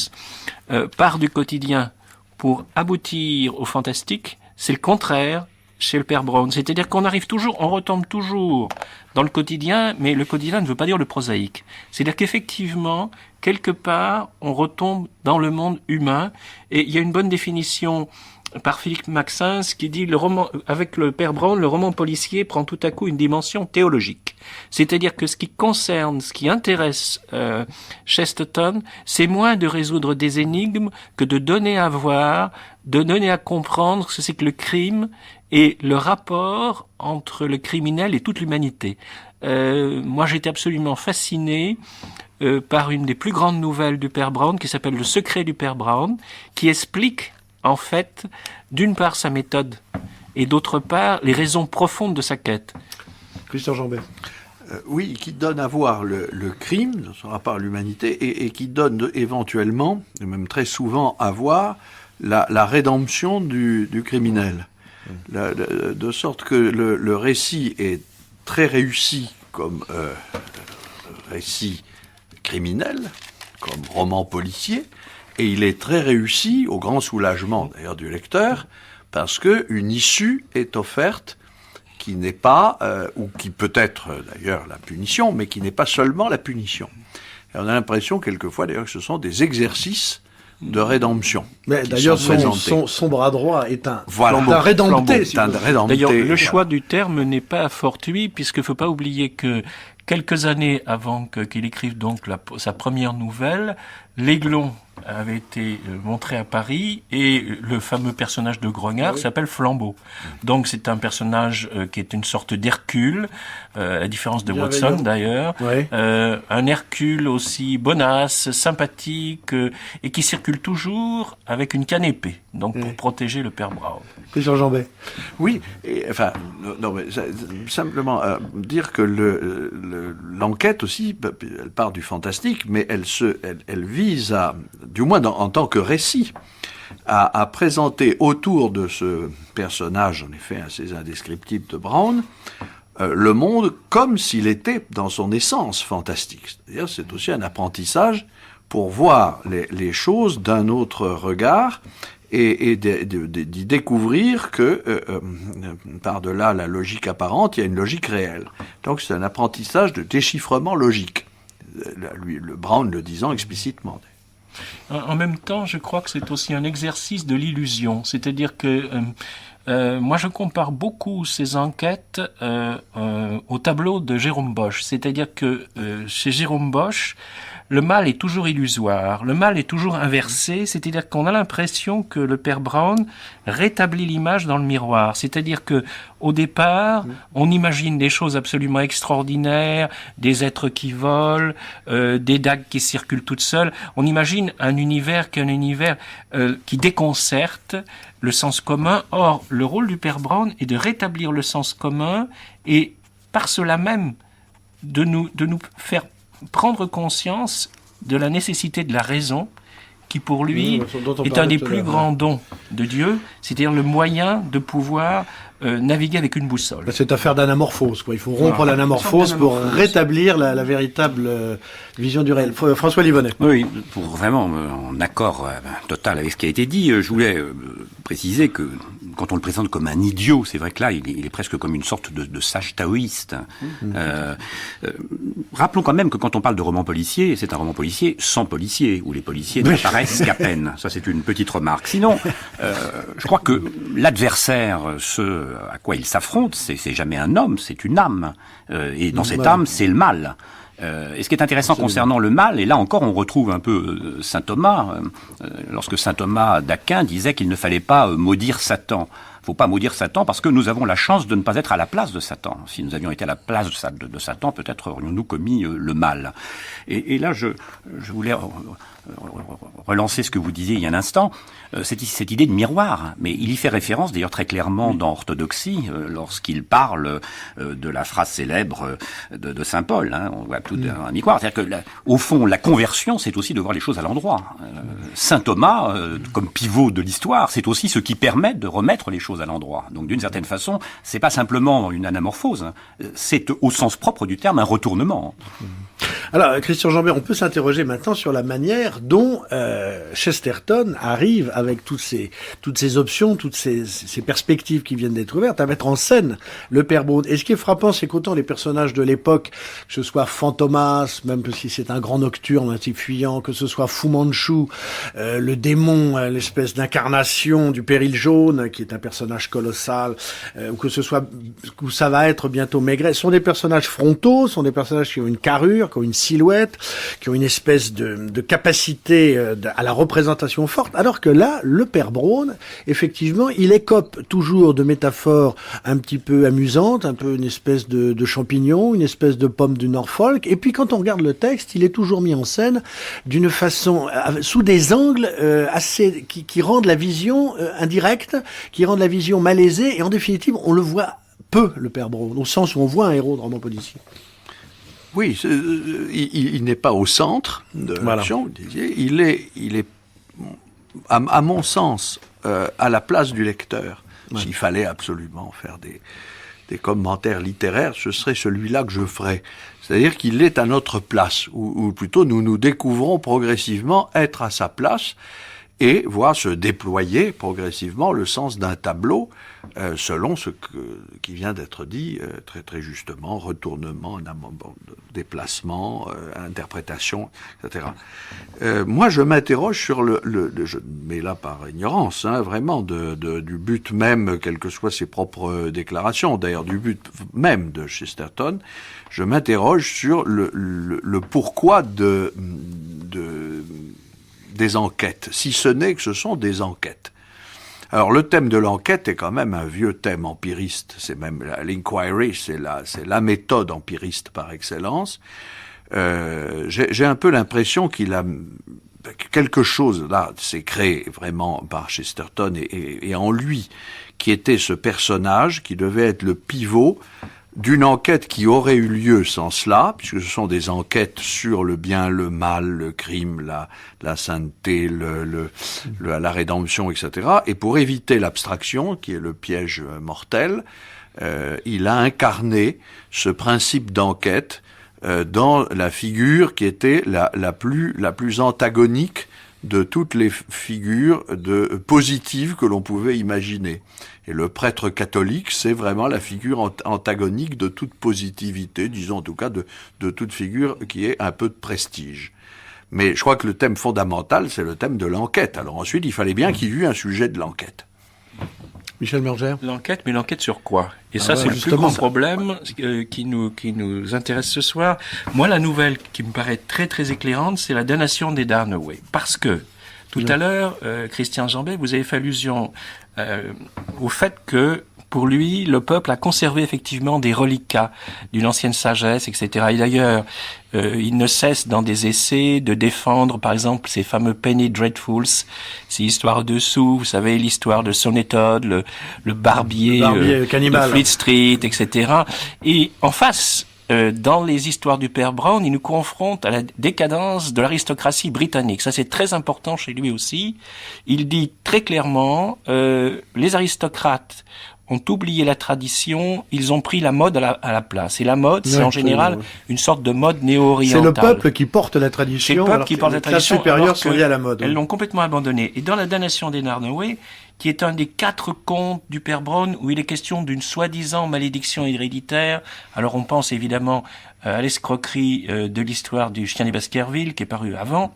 part du quotidien pour aboutir au fantastique, c'est le contraire chez le Père Braun. C'est-à-dire qu'on retombe toujours dans le quotidien, mais le quotidien ne veut pas dire le prosaïque. C'est-à-dire qu'effectivement, quelque part, on retombe dans le monde humain, et il y a une bonne définition par Philippe Maxence qui dit avec le Père Braun, le roman policier prend tout à coup une dimension théologique. C'est-à-dire que ce qui intéresse Chesterton, c'est moins de résoudre des énigmes que de donner à voir, de donner à comprendre ce que c'est que le crime et le rapport entre le criminel et toute l'humanité. Moi, j'étais absolument fasciné par une des plus grandes nouvelles du Père Braun qui s'appelle Le secret du Père Braun, qui explique en fait, d'une part sa méthode et d'autre part les raisons profondes de sa quête. Christian Jambet. Oui, qui donne à voir le crime, son rapport à l'humanité, et qui donne éventuellement, et même très souvent, à voir la rédemption du criminel. De sorte que le récit est très réussi comme récit criminel, comme roman policier, et il est très réussi, au grand soulagement d'ailleurs du lecteur, parce qu'une issue est offerte qui n'est pas, ou qui peut être d'ailleurs la punition, mais qui n'est pas seulement la punition. Et on a l'impression quelquefois d'ailleurs que ce sont des exercices de rédemption. Mais d'ailleurs, son bras droit est un rédempté. D'ailleurs, le choix du terme n'est pas fortuit, puisqu'il ne faut pas oublier que quelques années avant qu'il écrive donc sa première nouvelle, l'Aiglon avait été montré à Paris et le fameux personnage de Grognard s'appelle Flambeau. Donc c'est un personnage qui est une sorte d'Hercule, à la différence de Watson d'ailleurs. Un Hercule aussi bonasse, sympathique et qui circule toujours avec une canne épée, donc pour protéger le Père Braun. Christian Jambet. Oui, non, mais simplement dire que l'enquête aussi, elle part du fantastique, mais elle vise à, du moins en tant que récit, à présenter autour de ce personnage, en effet assez indescriptible de Braun, le monde comme s'il était dans son essence fantastique. C'est-à-dire, c'est aussi un apprentissage pour voir les choses d'un autre regard et d'y découvrir que, par-delà la logique apparente, il y a une logique réelle. Donc c'est un apprentissage de déchiffrement logique. Le Braun le disant explicitement. En même temps, je crois que c'est aussi un exercice de l'illusion. C'est-à-dire que moi je compare beaucoup ces enquêtes au tableau de Jérôme Bosch. C'est-à-dire que chez Jérôme Bosch, le mal est toujours illusoire, le mal est toujours inversé, c'est-à-dire qu'on a l'impression que le père Brown rétablit l'image dans le miroir. C'est-à-dire que au départ, on imagine des choses absolument extraordinaires, des êtres qui volent, des dagues qui circulent toutes seules. On imagine un univers qui déconcerte le sens commun. Or, le rôle du père Brown est de rétablir le sens commun et par cela même de nous faire prendre conscience de la nécessité de la raison qui pour lui est un des plus grands dons de Dieu, c'est-à-dire le moyen de pouvoir naviguer avec une boussole. C'est affaire d'anamorphose, quoi. Il faut rompre l'anamorphose pour rétablir la véritable vision du réel. François Livonnet. Oui, pour vraiment en accord total avec ce qui a été dit, je voulais préciser que quand on le présente comme un idiot, c'est vrai que là, il est presque comme une sorte de sage taoïste. Rappelons quand même que quand on parle de roman policier, c'est un roman policier sans policier, où les policiers n'apparaissent qu'à peine. Ça, c'est une petite remarque. Sinon, je crois que l'adversaire, ce à quoi il s'affronte, c'est jamais un homme, c'est une âme. Et dans cette âme, c'est le mal. Et ce qui est intéressant concernant le mal, et là encore on retrouve un peu saint Thomas, lorsque saint Thomas d'Aquin disait qu'il ne fallait pas maudire Satan. Il ne faut pas maudire Satan parce que nous avons la chance de ne pas être à la place de Satan. Si nous avions été à la place de Satan, peut-être aurions-nous commis le mal. Et là, je voulais relancer ce que vous disiez il y a un instant, cette idée de miroir. Mais il y fait référence d'ailleurs très clairement dans Orthodoxie, lorsqu'il parle de la phrase célèbre de saint Paul. Hein, on voit tout un miroir. C'est-à-dire que, au fond, la conversion, c'est aussi de voir les choses à l'endroit. Saint Thomas, comme pivot de l'histoire, c'est aussi ce qui permet de remettre les choses à l'endroit. Donc, d'une certaine façon, c'est pas simplement une anamorphose, c'est au sens propre du terme un retournement. Alors, Christian Jambert, on peut s'interroger maintenant sur la manière dont Chesterton arrive, avec toutes ces options, toutes ces perspectives qui viennent d'être ouvertes, à mettre en scène le père Brown. Et ce qui est frappant, c'est qu'autant les personnages de l'époque, que ce soit Fantomas, même si c'est un grand nocturne, un type fuyant, que ce soit Fu Manchu, le démon, l'espèce d'incarnation du péril jaune, qui est un personnage colossal, ou que ce soit, où ça va être bientôt Maigret, sont des personnages frontaux, sont des personnages qui ont une carrure, qui ont une silhouette, qui ont une espèce de capacité à la représentation forte, alors que là, le père Brown, effectivement, il écope toujours de métaphores un petit peu amusantes, un peu une espèce de champignon, une espèce de pomme du Norfolk, et puis quand on regarde le texte, il est toujours mis en scène d'une façon, sous des angles assez, qui rendent la vision indirecte, qui rendent la vision malaisée, et en définitive, on le voit peu, le père Brown, au sens où on voit un héros de roman policier. Oui, il n'est pas au centre de l'action, vous disiez. Il est à mon sens, à la place du lecteur. Ouais. S'il fallait absolument faire des commentaires littéraires, ce serait celui-là que je ferais. C'est-à-dire qu'il est à notre place, ou plutôt nous découvrons progressivement être à sa place, et voir se déployer progressivement le sens d'un tableau selon ce qui vient d'être dit très très justement, retournement, déplacement, interprétation, etc. Moi, je m'interroge sur mais là par ignorance, hein, vraiment, du but même, quelles que soient ses propres déclarations, d'ailleurs du but même de Chesterton, je m'interroge sur le pourquoi des enquêtes, si ce n'est que ce sont des enquêtes. Alors le thème de l'enquête est quand même un vieux thème empiriste, c'est même l'inquiry, c'est la méthode empiriste par excellence. J'ai un peu l'impression qu'il a quelque chose là, c'est créé vraiment par Chesterton et en lui, qui était ce personnage qui devait être le pivot d'une enquête qui aurait eu lieu sans cela, puisque ce sont des enquêtes sur le bien, le mal, le crime, la sainteté, la rédemption, etc. Et pour éviter l'abstraction, qui est le piège mortel, il a incarné ce principe d'enquête dans la figure qui était la plus antagonique de toutes les figures positives que l'on pouvait imaginer. Et le prêtre catholique, c'est vraiment la figure antagonique de toute positivité, disons en tout cas de toute figure qui ait un peu de prestige. Mais je crois que le thème fondamental, c'est le thème de l'enquête. Alors ensuite, il fallait bien qu'il y ait eu un sujet de l'enquête. Michel Murger. L'enquête, mais l'enquête sur quoi? Et ça, c'est le plus grand problème qui nous intéresse ce soir. Moi, la nouvelle qui me paraît très très éclairante, c'est la damnation des Darnaway. Parce que, tout à l'heure, Christian Jambet, vous avez fait allusion au fait que, pour lui, le peuple a conservé effectivement des reliquats d'une ancienne sagesse, etc. Et d'ailleurs, il ne cesse dans des essais de défendre, par exemple, ces fameux Penny Dreadfuls, ces histoires de sous, vous savez, l'histoire de Sonetod, le barbier cannibale de Fleet Street, etc. Et en face, dans les histoires du père Brown, il nous confronte à la décadence de l'aristocratie britannique. Ça, c'est très important chez lui aussi. Il dit très clairement, les aristocrates ont oublié la tradition, ils ont pris la mode à la place. Et la mode, c'est en général une sorte de mode néo-orientale. C'est le peuple qui porte la tradition. C'est le peuple qui porte la tradition. Les classes supérieures sont liées à la mode. Elles l'ont complètement abandonnée. Et dans la damnation des Darnaway, qui est un des 4 contes du père Brown, où il est question d'une soi-disant malédiction héréditaire. Alors on pense évidemment à l'escroquerie de l'histoire du chien des Baskerville, qui est paru avant.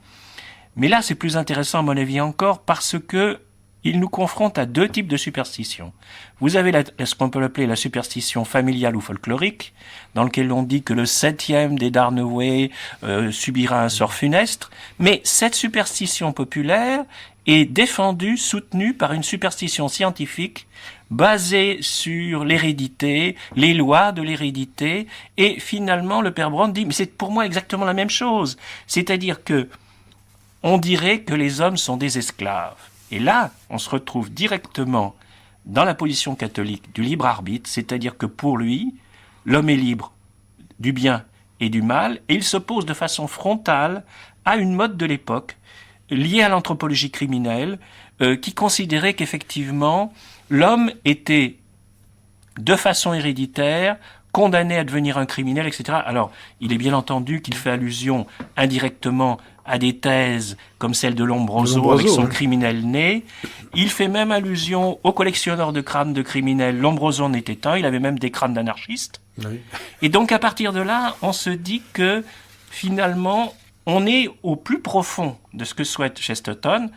Mais là, c'est plus intéressant à mon avis encore, parce que il nous confronte à 2 types de superstitions. Vous avez ce qu'on peut appeler la superstition familiale ou folklorique, dans lequel on dit que le 7e des Darnaway subira un sort funeste, mais cette superstition populaire est défendue, soutenue par une superstition scientifique basée sur l'hérédité, les lois de l'hérédité, et finalement le père Brown dit, mais c'est pour moi exactement la même chose, c'est-à-dire que on dirait que les hommes sont des esclaves. Et là, on se retrouve directement dans la position catholique du libre arbitre, c'est-à-dire que pour lui, l'homme est libre du bien et du mal, et il s'oppose de façon frontale à une mode de l'époque liée à l'anthropologie criminelle, qui considérait qu'effectivement, l'homme était, de façon héréditaire, condamné à devenir un criminel, etc. Alors, il est bien entendu qu'il fait allusion indirectement à des thèses comme celle de Lombroso avec son criminel né. Il fait même allusion au collectionneur de crânes de criminels. Lombroso en était un, il avait même des crânes d'anarchistes. Oui. Et donc, à partir de là, on se dit que, finalement, on est au plus profond de ce que souhaite Chesterton,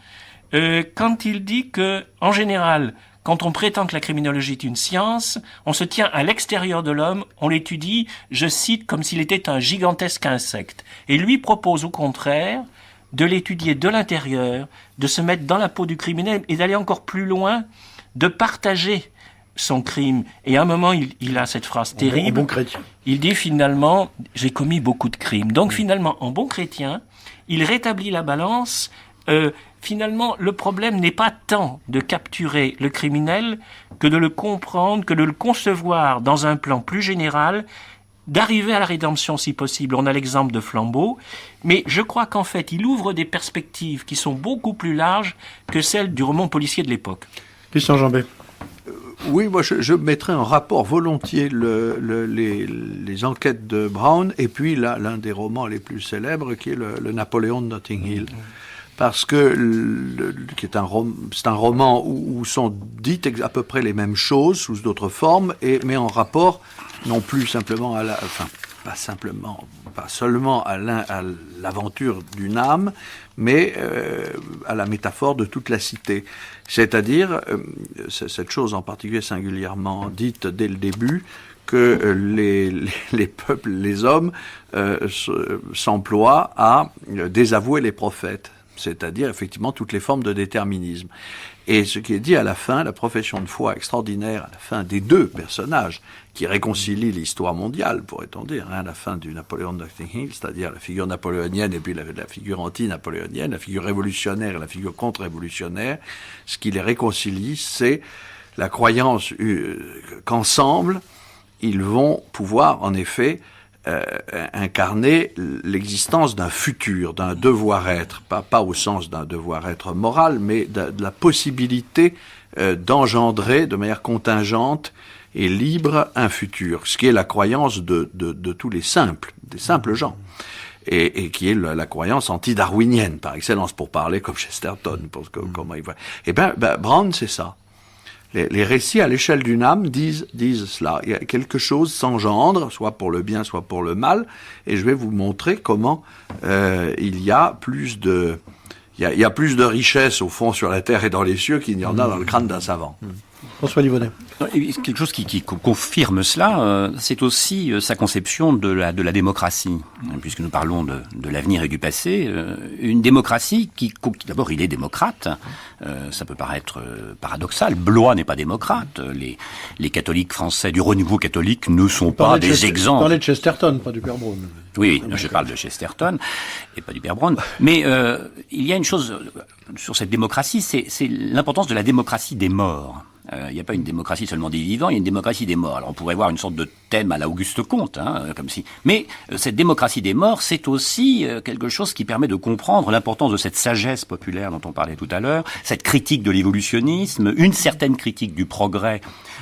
quand il dit que, en général, quand on prétend que la criminologie est une science, on se tient à l'extérieur de l'homme, on l'étudie, je cite, comme s'il était un gigantesque insecte. Et lui propose au contraire de l'étudier de l'intérieur, de se mettre dans la peau du criminel et d'aller encore plus loin, de partager son crime. Et à un moment, il a cette phrase terrible. En bon chrétien. Il dit finalement, j'ai commis beaucoup de crimes. Donc finalement, en bon chrétien, il rétablit la balance. Finalement, le problème n'est pas tant de capturer le criminel que de le comprendre, que de le concevoir dans un plan plus général, d'arriver à la rédemption si possible. On a l'exemple de Flambeau, mais je crois qu'en fait, il ouvre des perspectives qui sont beaucoup plus larges que celles du roman policier de l'époque. Christian Jambet. Oui, moi je mettrais en rapport volontiers les enquêtes de Brown et puis l'un des romans les plus célèbres qui est le Napoléon de Notting Hill. Parce que c'est un roman où sont dites à peu près les mêmes choses sous d'autres formes, mais en rapport non plus simplement pas seulement à l'aventure d'une âme, mais à la métaphore de toute la cité. C'est-à-dire, cette chose en particulier singulièrement dite dès le début, que les peuples, les hommes s'emploient à désavouer les prophètes. C'est-à-dire effectivement toutes les formes de déterminisme. Et ce qui est dit à la fin, la profession de foi extraordinaire, à la fin des 2 personnages qui réconcilient l'histoire mondiale, pourrait-on dire, à la fin du Napoléon de Notting Hill, c'est-à-dire la figure napoléonienne et puis la figure anti-napoléonienne, la figure révolutionnaire et la figure contre-révolutionnaire, ce qui les réconcilie, c'est la croyance qu'ensemble, ils vont pouvoir en effet incarner l'existence d'un futur, d'un devoir-être, pas au sens d'un devoir-être moral, mais de la possibilité d'engendrer de manière contingente et libre un futur, ce qui est la croyance de tous les simples, des simples gens, et qui est la croyance anti-darwinienne, par excellence, pour parler comme Chesterton, comment il voit. Eh ben, Brown, c'est ça. Les récits à l'échelle d'une âme disent cela. Il y a quelque chose s'engendre, soit pour le bien, soit pour le mal, et je vais vous montrer comment il y a plus de richesse au fond sur la terre et dans les cieux qu'il n'y en a dans le crâne d'un savant. François Livonnet. Et quelque chose qui confirme cela, c'est aussi sa conception de la démocratie, puisque nous parlons de l'avenir et du passé. Une démocratie qui d'abord, il est démocrate. Ça peut paraître paradoxal. Blois n'est pas démocrate. Les catholiques français du renouveau catholique ne sont pas des exemples. Vous parlez de Chesterton, pas du père Brown. Oui, je parle de Chesterton et pas du père Brown. Mais il y a une chose sur cette démocratie, c'est l'importance de la démocratie des morts. Il n'y a pas une démocratie seulement des vivants, il y a une démocratie des morts. Alors on pourrait voir une sorte de thème à la Auguste Comte, comme si. Mais cette démocratie des morts, c'est aussi quelque chose qui permet de comprendre l'importance de cette sagesse populaire dont on parlait tout à l'heure, cette critique de l'évolutionnisme, une certaine critique du progrès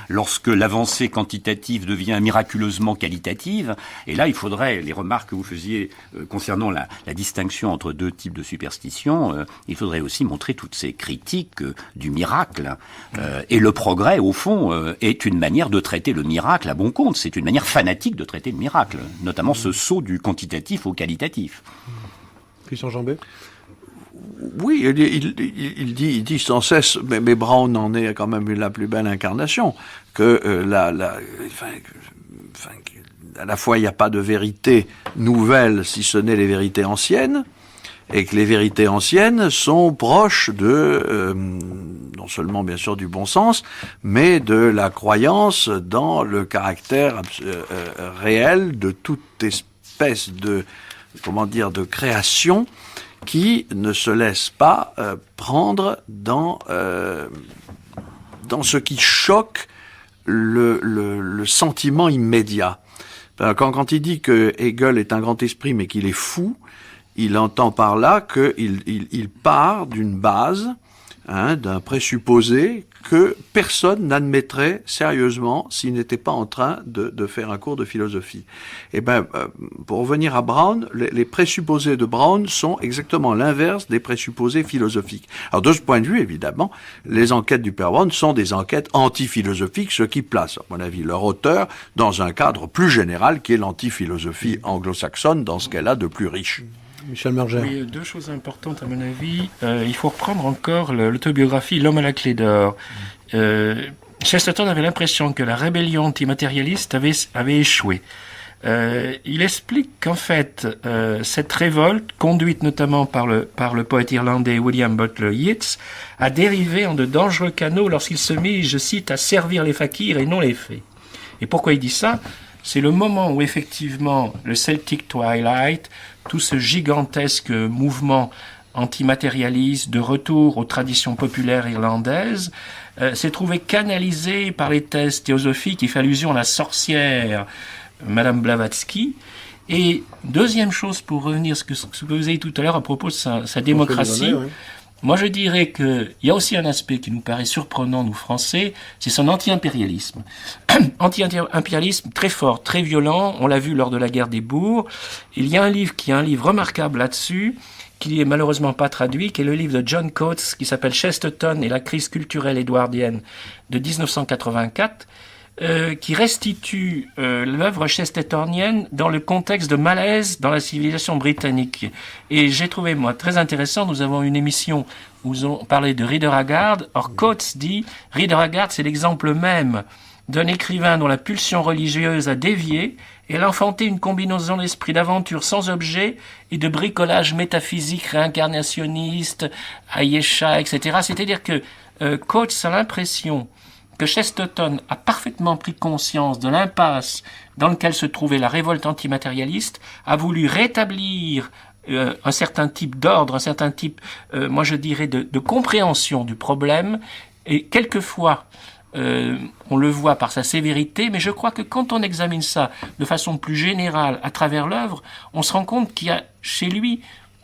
lorsque l'avancée quantitative devient miraculeusement qualitative. Et là, il faudrait, les remarques que vous faisiez concernant la distinction entre deux types de superstitions, il faudrait aussi montrer toutes ces critiques du miracle. Et le progrès, au fond, est une manière de traiter le miracle à bon compte. C'est une manière fanatique de traiter le miracle, notamment ce saut du quantitatif au qualitatif. Christian Jambet. Oui, il dit sans cesse, mais Brown en est quand même la plus belle incarnation, que à la fois il n'y a pas de vérité nouvelle si ce n'est les vérités anciennes, et que les vérités anciennes sont proches de, non seulement bien sûr du bon sens, mais de la croyance dans le caractère réel de toute espèce de, de création qui ne se laisse pas prendre dans ce qui choque le sentiment immédiat. Quand il dit que Hegel est un grand esprit mais qu'il est fou, il entend par là qu'il part d'une base, d'un présupposé que personne n'admettrait sérieusement s'il n'était pas en train de faire un cours de philosophie. Et pour revenir à Brown, les présupposés de Brown sont exactement l'inverse des présupposés philosophiques. Alors de ce point de vue, évidemment, les enquêtes du père Brown sont des enquêtes anti-philosophiques, ce qui place, à mon avis, leur auteur dans un cadre plus général qui est l'anti-philosophie anglo-saxonne, dans ce qu'elle a de plus riche. Michel Merger. Oui, deux choses importantes à mon avis. Il faut reprendre encore l'autobiographie L'homme à la clé d'or. Chesterton avait l'impression que la rébellion antimatérialiste avait échoué. Il explique qu'en fait, cette révolte, conduite notamment par le poète irlandais William Butler Yeats, a dérivé en de dangereux canaux lorsqu'il se mit, je cite, à servir les fakirs et non les faits. Et pourquoi il dit ça ? C'est le moment où effectivement le Celtic Twilight, tout ce gigantesque mouvement antimatérialiste de retour aux traditions populaires irlandaises, s'est trouvé canalisé par les thèses théosophiques qui fait allusion à la sorcière Madame Blavatsky. Et deuxième chose, pour revenir à ce que vous avez dit tout à l'heure à propos de sa démocratie, moi je dirais qu'il y a aussi un aspect qui nous paraît surprenant, nous Français, c'est son anti-impérialisme. Anti-impérialisme très fort, très violent, on l'a vu lors de la guerre des bourgs. Il y a un livre qui est un livre remarquable là-dessus, qui est malheureusement pas traduit, qui est le livre de John Coates, qui s'appelle Chesterton et la crise culturelle édouardienne de 1984, qui restitue l'œuvre chestertonienne dans le contexte de malaise dans la civilisation britannique. Et j'ai trouvé, moi, très intéressant, nous avons une émission où on parlait de Rider Haggard. Or, Coates dit, Rider Haggard, c'est l'exemple même d'un écrivain dont la pulsion religieuse a dévié et elle a enfanté une combinaison d'esprit d'aventure sans objet et de bricolage métaphysique réincarnationniste, Ayesha, etc. C'est-à-dire que Coates a l'impression que Chesterton a parfaitement pris conscience de l'impasse dans laquelle se trouvait la révolte antimatérialiste, a voulu rétablir un certain type d'ordre, un certain type, moi je dirais, de compréhension du problème, et quelquefois, on le voit par sa sévérité, mais je crois que quand on examine ça de façon plus générale à travers l'œuvre, on se rend compte qu'il y a chez lui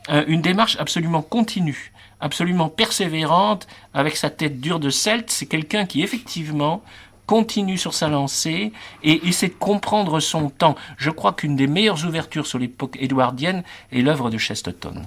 une démarche absolument continue, absolument persévérante, avec sa tête dure de celte. C'est quelqu'un qui effectivement continue sur sa lancée et essaie de comprendre son temps. Je crois qu'une des meilleures ouvertures sur l'époque édouardienne est l'œuvre de Chesterton.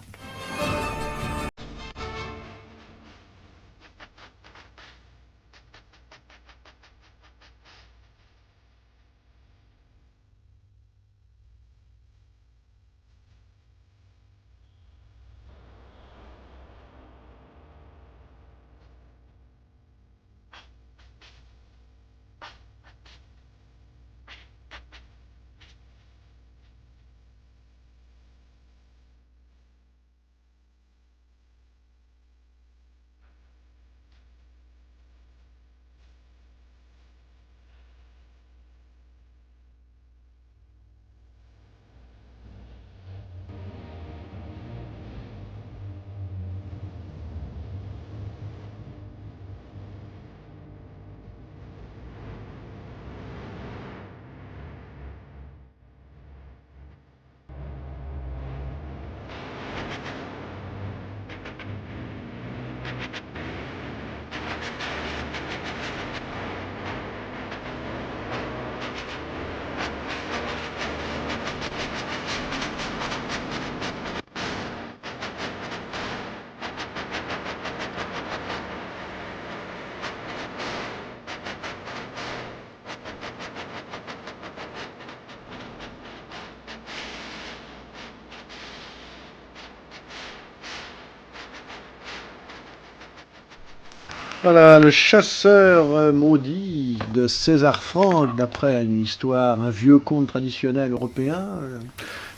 Voilà, le chasseur maudit de César Franck, d'après une histoire, un vieux conte traditionnel européen.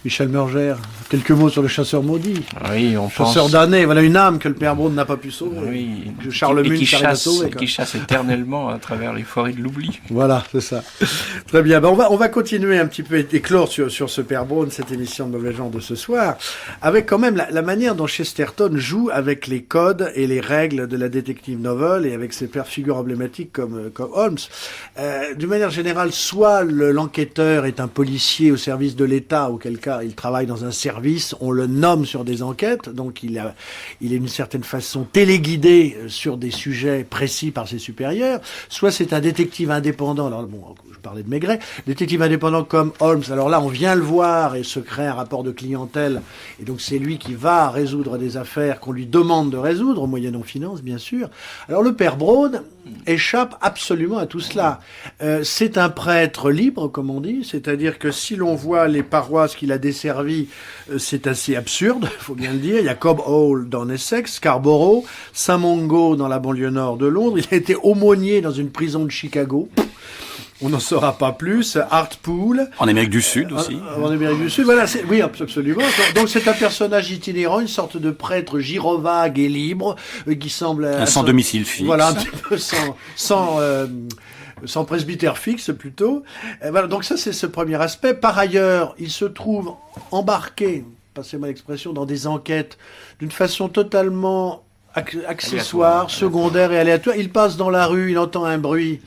Michel Murger, quelques mots sur le chasseur maudit. Oui, on Chasseur pense... damné, voilà une âme que le père Braun n'a pas pu sauver. Oui, Que Charles Mune s'arrête à sauver. qui chasse éternellement à travers les forêts de l'oubli. Voilà, c'est ça. Très bien. Ben, on va continuer un petit peu et éclore sur ce père Braun, cette émission de Mauvais Genre de ce soir, avec quand même la manière dont Chesterton joue avec les codes et les règles de la détective novel et avec ses pères figures emblématiques comme Holmes. D'une manière générale, soit l'enquêteur est un policier au service de l'État, auquel cas il travaille dans un service, on le nomme sur des enquêtes, donc il est d'une certaine façon téléguidé sur des sujets précis par ses supérieurs, soit c'est un détective indépendant, alors bon, je parlais de Maigret, détective indépendant comme Holmes, alors là on vient le voir et se crée un rapport de clientèle, et donc c'est lui qui va résoudre des affaires qu'on lui demande de résoudre, moyennant finance bien sûr. Alors le père Braun échappe absolument à tout cela. C'est un prêtre libre, comme on dit, c'est-à-dire que si l'on voit les paroisses qu'il a desservies, c'est assez absurde, il faut bien le dire. Il y a Cobb Hall dans Essex, Scarborough, Saint-Mungo dans la banlieue nord de Londres. Il a été aumônier dans une prison de Chicago. On n'en saura pas plus. Hartpool. En Amérique du Sud aussi. En Amérique du Sud, voilà. Oui, absolument. Donc c'est un personnage itinérant, une sorte de prêtre gyrovague et libre, qui semble... Sans domicile fixe. Voilà, un petit peu sans presbytère fixe plutôt. Voilà, donc ça c'est ce premier aspect. Par ailleurs, il se trouve embarqué, passez-moi l'expression, dans des enquêtes d'une façon totalement accessoire, secondaire et aléatoire. Il passe dans la rue, il entend un bruit.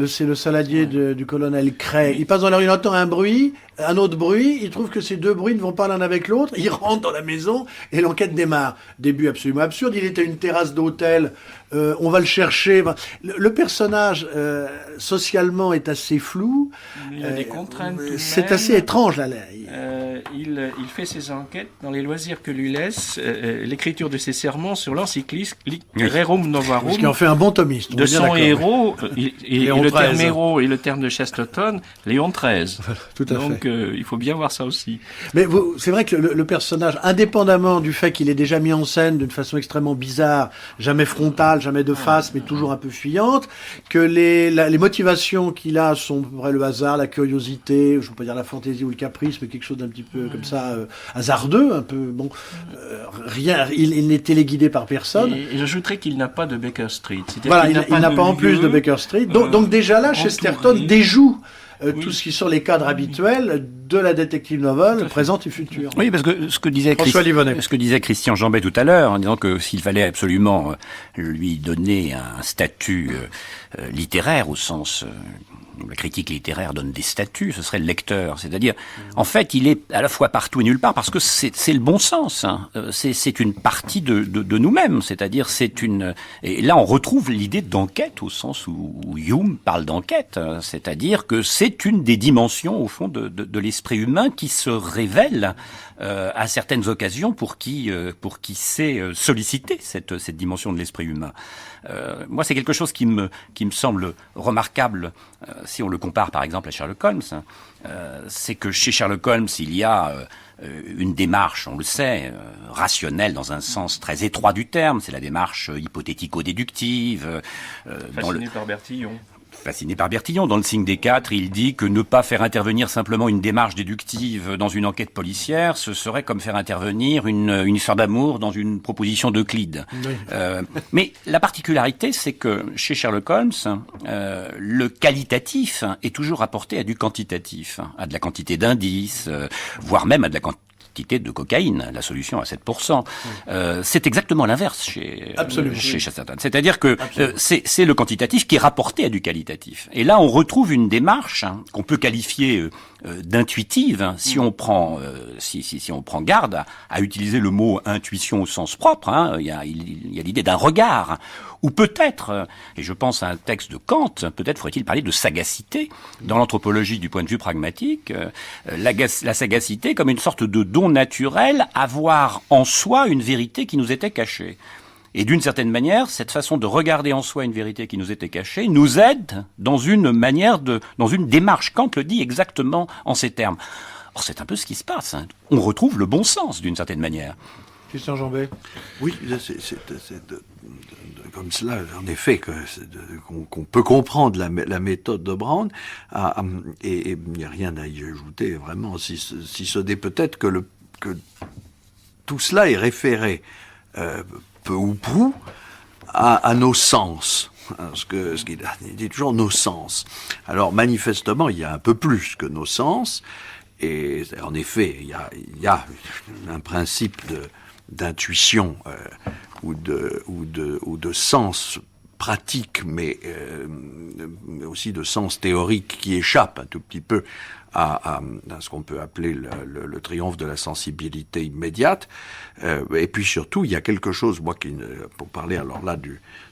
C'est le saladier du colonel Cray. Il passe dans la rue, il entend un bruit, un autre bruit, il trouve que ces deux bruits ne vont pas l'un avec l'autre, il rentre dans la maison et l'enquête démarre. Début absolument absurde, il est à une terrasse d'hôtel, on va le chercher. Le personnage, socialement, est assez flou. Il a des contraintes tout de c'est même. assez étrange, là. Il fait ses enquêtes dans les loisirs que lui laisse l'écriture de ses sermons sur l'encyclique Rerum Novarum. Ce qui en fait un bon thomiste. De son héros, et le terme XIII. héros et le terme de Chesterton, Léon XIII. Tout à Donc fait. il faut bien voir ça aussi. Mais c'est vrai que le personnage, indépendamment du fait qu'il est déjà mis en scène d'une façon extrêmement bizarre, jamais frontale, jamais de face, mais toujours un peu fuyante, que les motivations qu'il a sont à peu près le hasard, la curiosité, je ne veux pas dire la fantaisie ou le caprice, mais quelque chose d'un petit peu comme ça, hasardeux, un peu, bon, rien, il n'est téléguidé par personne. Et j'ajouterais qu'il n'a pas de Baker Street. Voilà, il n'a pas en plus de Baker Street. Donc déjà là, Chesterton déjoue tout ce qui sont les cadres habituels de la détective novel, présente et future. Oui, parce que ce que disait Christian Jambet tout à l'heure, en disant que s'il fallait absolument lui donner un statut littéraire au sens où la critique littéraire donne des statuts, ce serait le lecteur. C'est-à-dire, en fait, il est à la fois partout et nulle part parce que c'est le bon sens. Hein. C'est une partie de nous-mêmes. C'est-à-dire, et là, on retrouve l'idée d'enquête au sens où Hume parle d'enquête. C'est-à-dire que c'est une des dimensions, au fond, de l'esprit humain qui se révèle à certaines occasions pour qui sait solliciter cette dimension de l'esprit humain. Moi, c'est quelque chose qui me semble remarquable si on le compare par exemple à Sherlock Holmes. C'est que chez Sherlock Holmes, il y a une démarche, on le sait, rationnelle dans un sens très étroit du terme. C'est la démarche hypothético-déductive. Fasciné par Bertillon. Fasciné par Bertillon. Dans Le Signe des Quatre, il dit que ne pas faire intervenir simplement une démarche déductive dans une enquête policière, ce serait comme faire intervenir une histoire d'amour dans une proposition d'Euclide. Oui. Mais la particularité, c'est que chez Sherlock Holmes, le qualitatif est toujours rapporté à du quantitatif, à de la quantité d'indices, voire même à de la quantité de cocaïne, la solution à 7%. C'est exactement l'inverse chez Chesterton. C'est-à-dire que c'est le quantitatif qui est rapporté à du qualitatif. Et là, on retrouve une démarche qu'on peut qualifier d'intuitive, si on prend si on prend garde à utiliser le mot intuition au sens propre. Il y a l'idée d'un regard, ou peut-être, et je pense à un texte de Kant, peut-être faudrait-il parler de sagacité dans l'anthropologie du point de vue pragmatique, la sagacité comme une sorte de don naturel à voir en soi une vérité qui nous était cachée. Et d'une certaine manière, cette façon de regarder en soi une vérité qui nous était cachée nous aide dans une démarche. Kant le dit exactement en ces termes. Or, c'est un peu ce qui se passe. On retrouve le bon sens d'une certaine manière. Christian Jambet. Oui, c'est comme cela, en effet, qu'on peut comprendre la méthode de Brown, et il n'y a rien à y ajouter, vraiment, si ce n'est peut-être que tout cela est référé, peu ou prou, à nos sens. Ce qu'il dit toujours nos sens. Alors, manifestement, il y a un peu plus que nos sens, et en effet, il y a un principe d'intuition ou de sens pratique, mais aussi de sens théorique qui échappe un tout petit peu à ce qu'on peut appeler le triomphe de la sensibilité immédiate. Et puis surtout, il y a quelque chose, moi, pour parler alors là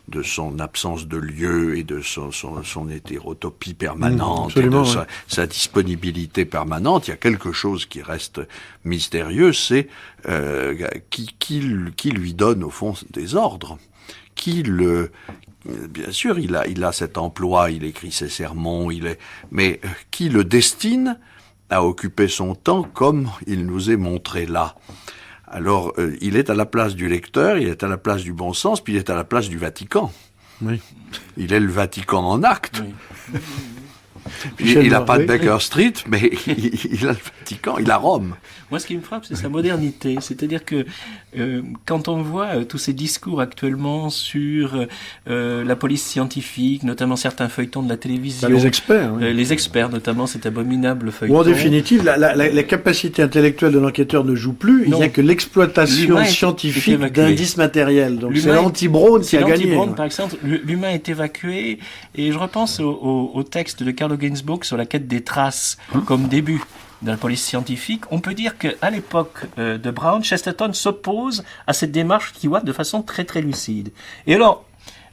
de son absence de lieu et de son hétérotopie permanente, et de sa disponibilité permanente, il y a quelque chose qui reste mystérieux, c'est qui lui donne au fond des ordres, bien sûr, il a cet emploi, il écrit ses sermons, mais qui le destine à occuper son temps comme il nous est montré là. Alors, il est à la place du lecteur, il est à la place du bon sens, puis il est à la place du Vatican. Oui. Il est le Vatican en acte. Oui. Il n'a pas de Baker Street, mais il a le Vatican, il a Rome. Moi, ce qui me frappe, c'est sa modernité. C'est-à-dire que quand on voit tous ces discours actuellement sur la police scientifique, notamment certains feuilletons de la télévision, les experts, oui. Les experts notamment, cet abominable feuilleton. Ou en définitive, la capacité intellectuelle de l'enquêteur ne joue plus. Il n'y a que l'exploitation scientifique d'indices matériels. Donc c'est l'anti-Brown qui a gagné. L'anti-Brown, par exemple, l'humain est évacué. Et je repense au texte de Carlo Ginzburg sur la quête des traces comme début de la police scientifique. On peut dire qu'à l'époque de Brown, Chesterton s'oppose à cette démarche qui voit de façon très très lucide. Et alors,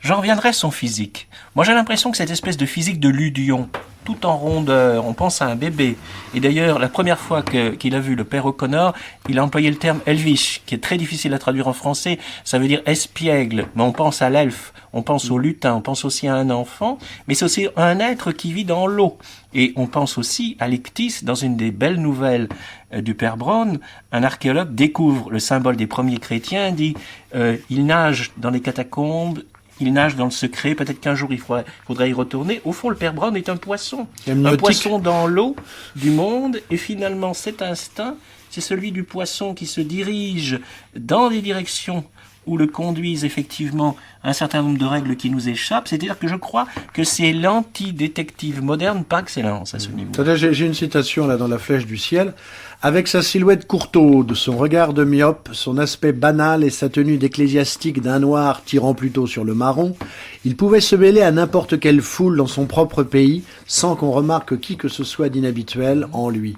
j'en reviendrai à son physique. Moi, j'ai l'impression que cette espèce de physique de Ludion, tout en rondeur, on pense à un bébé. Et d'ailleurs, la première fois qu'il a vu le père O'Connor, il a employé le terme elvish, qui est très difficile à traduire en français. Ça veut dire espiègle, mais on pense à l'elfe, on pense au lutin, on pense aussi à un enfant, mais c'est aussi un être qui vit dans l'eau. Et on pense aussi à l'ictis, dans une des belles nouvelles du père Brown, un archéologue découvre le symbole des premiers chrétiens, dit il nage dans les catacombes, il nage dans le secret, peut-être qu'un jour il faudrait y retourner. Au fond, le père Brown est un poisson dans l'eau du monde, et finalement cet instinct, c'est celui du poisson qui se dirige dans des directions où le conduisent effectivement un certain nombre de règles qui nous échappent. C'est-à-dire que je crois que c'est l'anti-détective moderne par excellence à ce niveau. J'ai une citation là dans La Flèche du ciel. Avec sa silhouette courtaude, son regard de myope, son aspect banal et sa tenue d'ecclésiastique d'un noir tirant plutôt sur le marron, il pouvait se mêler à n'importe quelle foule dans son propre pays sans qu'on remarque qui que ce soit d'inhabituel en lui.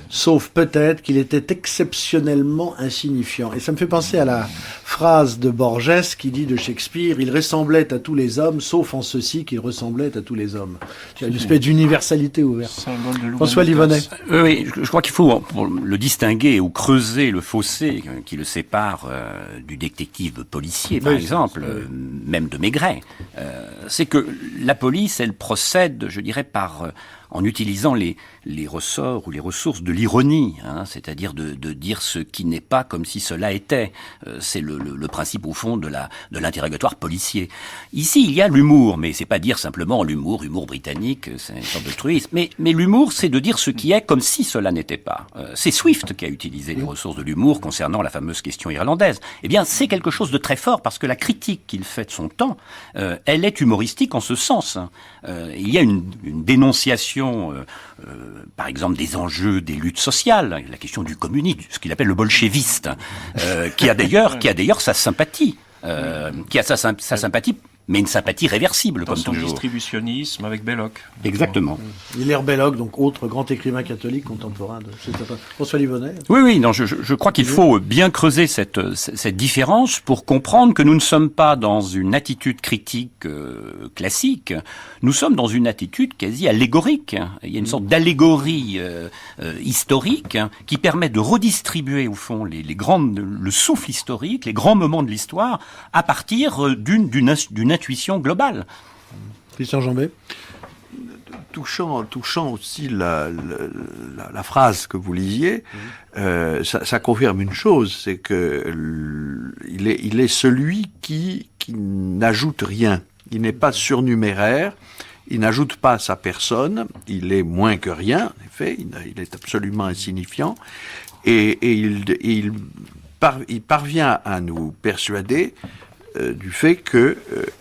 Sauf peut-être qu'il était exceptionnellement insignifiant. Et ça me fait penser à la phrase de Borges qui dit de Shakespeare « Il ressemblait à tous les hommes, sauf en ceci qu'il ressemblait à tous les hommes ». Il y a une espèce d'universalité ouverte. François Livonnet. Oui, je crois qu'il faut, pour le distinguer ou creuser le fossé qui le sépare du détective policier, par exemple, même de Maigret, c'est que la police, elle procède, je dirais, en utilisant les ressorts ou les ressources de l'ironie, c'est-à-dire de dire ce qui n'est pas comme si cela était. C'est le principe au fond de l'interrogatoire policier. Ici, il y a l'humour, mais c'est pas dire simplement l'humour britannique, c'est une sorte de truisme. Mais l'humour, c'est de dire ce qui est comme si cela n'était pas. C'est Swift qui a utilisé les ressources de l'humour concernant la fameuse question irlandaise. Eh bien, c'est quelque chose de très fort parce que la critique qu'il fait de son temps, elle est humoristique en ce sens. Il y a une dénonciation par exemple des enjeux des luttes sociales, la question du communisme, ce qu'il appelle le bolchéviste, qui a d'ailleurs sa sympathie, mais une sympathie réversible, dans comme son toujours. distributionnisme avec Belloc. Exactement. Hilaire Belloc, donc autre grand écrivain catholique contemporain de François Livonnet. Oui, non, je crois qu'il faut bien creuser cette différence pour comprendre que nous ne sommes pas dans une attitude critique classique, nous sommes dans une attitude quasi allégorique. Il y a une sorte d'allégorie historique qui permet de redistribuer au fond le souffle historique, les grands moments de l'histoire, à partir d'une intuition globale. Christian Jambet. touchant aussi la phrase que vous lisiez, ça confirme une chose, c'est que il est celui qui n'ajoute rien. Il n'est pas surnuméraire, il n'ajoute pas sa personne, il est moins que rien, en effet, il est absolument insignifiant, et il parvient à nous persuader du fait que,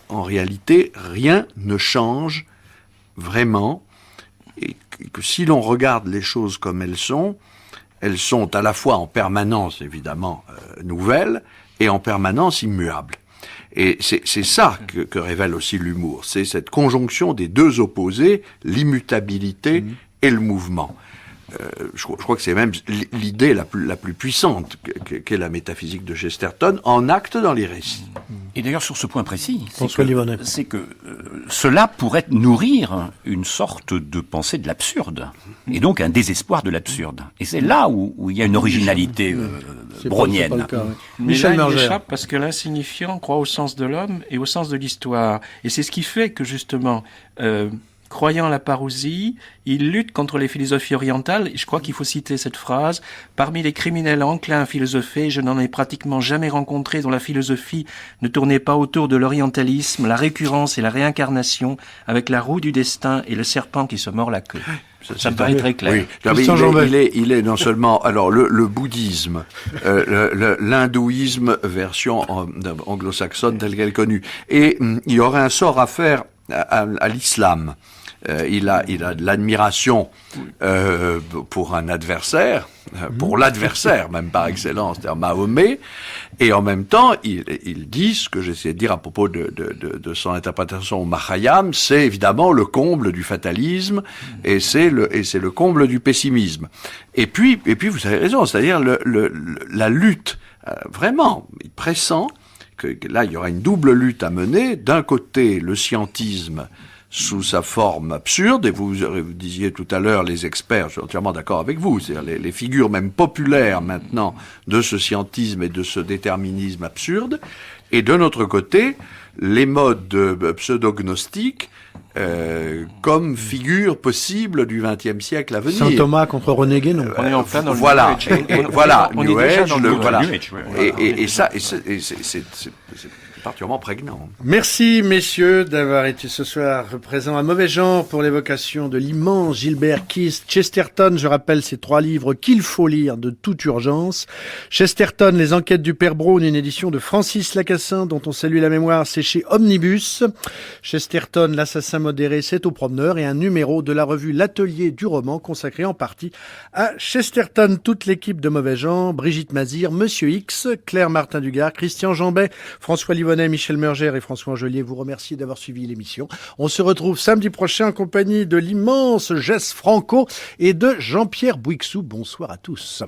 en réalité, rien ne change vraiment, et que si l'on regarde les choses comme elles sont à la fois en permanence, évidemment, nouvelles, et en permanence immuables. Et c'est ça que révèle aussi l'humour, c'est cette conjonction des deux opposés, l'immutabilité et le mouvement. Je crois que c'est même l'idée la plus puissante qu'est la métaphysique de Chesterton, en acte dans les récits. Et d'ailleurs, sur ce point précis, François-Livonet. c'est que cela pourrait nourrir une sorte de pensée de l'absurde, et donc un désespoir de l'absurde. Et c'est là où il y a une originalité brownienne. C'est pas le cas, ouais. Mais Michel là, il Mergère. échappe parce que l'insignifiant croit au sens de l'homme et au sens de l'histoire. Et c'est ce qui fait que, justement, croyant à la parousie, il lutte contre les philosophies orientales. Et je crois qu'il faut citer cette phrase. Parmi les criminels enclins à philosopher, je n'en ai pratiquement jamais rencontré dont la philosophie ne tournait pas autour de l'orientalisme, la récurrence et la réincarnation, avec la roue du destin et le serpent qui se mord la queue. Ça me paraît très clair. Oui. Non, mais Christian Jambet. il est non seulement alors le bouddhisme, l'hindouisme version anglo-saxonne telle qu'elle est connue, et il y aurait un sort à faire à l'islam. Il a de l'admiration pour un adversaire, pour l'adversaire même par excellence, c'est-à-dire Mahomet, et en même temps il dit ce que j'essaie de dire à propos de son interprétation au Mahayam, c'est évidemment le comble du fatalisme et c'est le comble du pessimisme. Et puis vous avez raison, c'est-à-dire la lutte vraiment pressant que là il y aura une double lutte à mener. D'un côté le scientisme sous sa forme absurde, et vous disiez tout à l'heure, les experts, je suis entièrement d'accord avec vous, c'est-à-dire les figures même populaires maintenant de ce scientisme et de ce déterminisme absurde, et de notre côté, les modes pseudo-gnostiques comme figure possible du XXe siècle à venir. Saint Thomas contre René Guénon. On est en plein dans le Voilà, New Age. voilà, On est New déjà Age, dans le voilà. New Age, Et ça, c'est particulièrement prégnant. Merci messieurs d'avoir été ce soir présents à Mauvais Genre pour l'évocation de l'immense Gilbert Keith Chesterton. Je rappelle ces 3 livres qu'il faut lire de toute urgence. Chesterton, Les Enquêtes du Père Brown, une édition de Francis Lacassin dont on salue la mémoire, c'est chez Omnibus. Chesterton, L'assassin modéré, c'est au Promeneur, et un numéro de la revue L'Atelier du roman consacré en partie à Chesterton. Toute l'équipe de Mauvais Genre, Brigitte Mazir, Monsieur X, Claire Martin-Dugard, Christian Jambet, François Livonet, Michel Mergère et François Angelier vous remercie d'avoir suivi l'émission. On se retrouve samedi prochain en compagnie de l'immense Jess Franco et de Jean-Pierre Bouixou. Bonsoir à tous.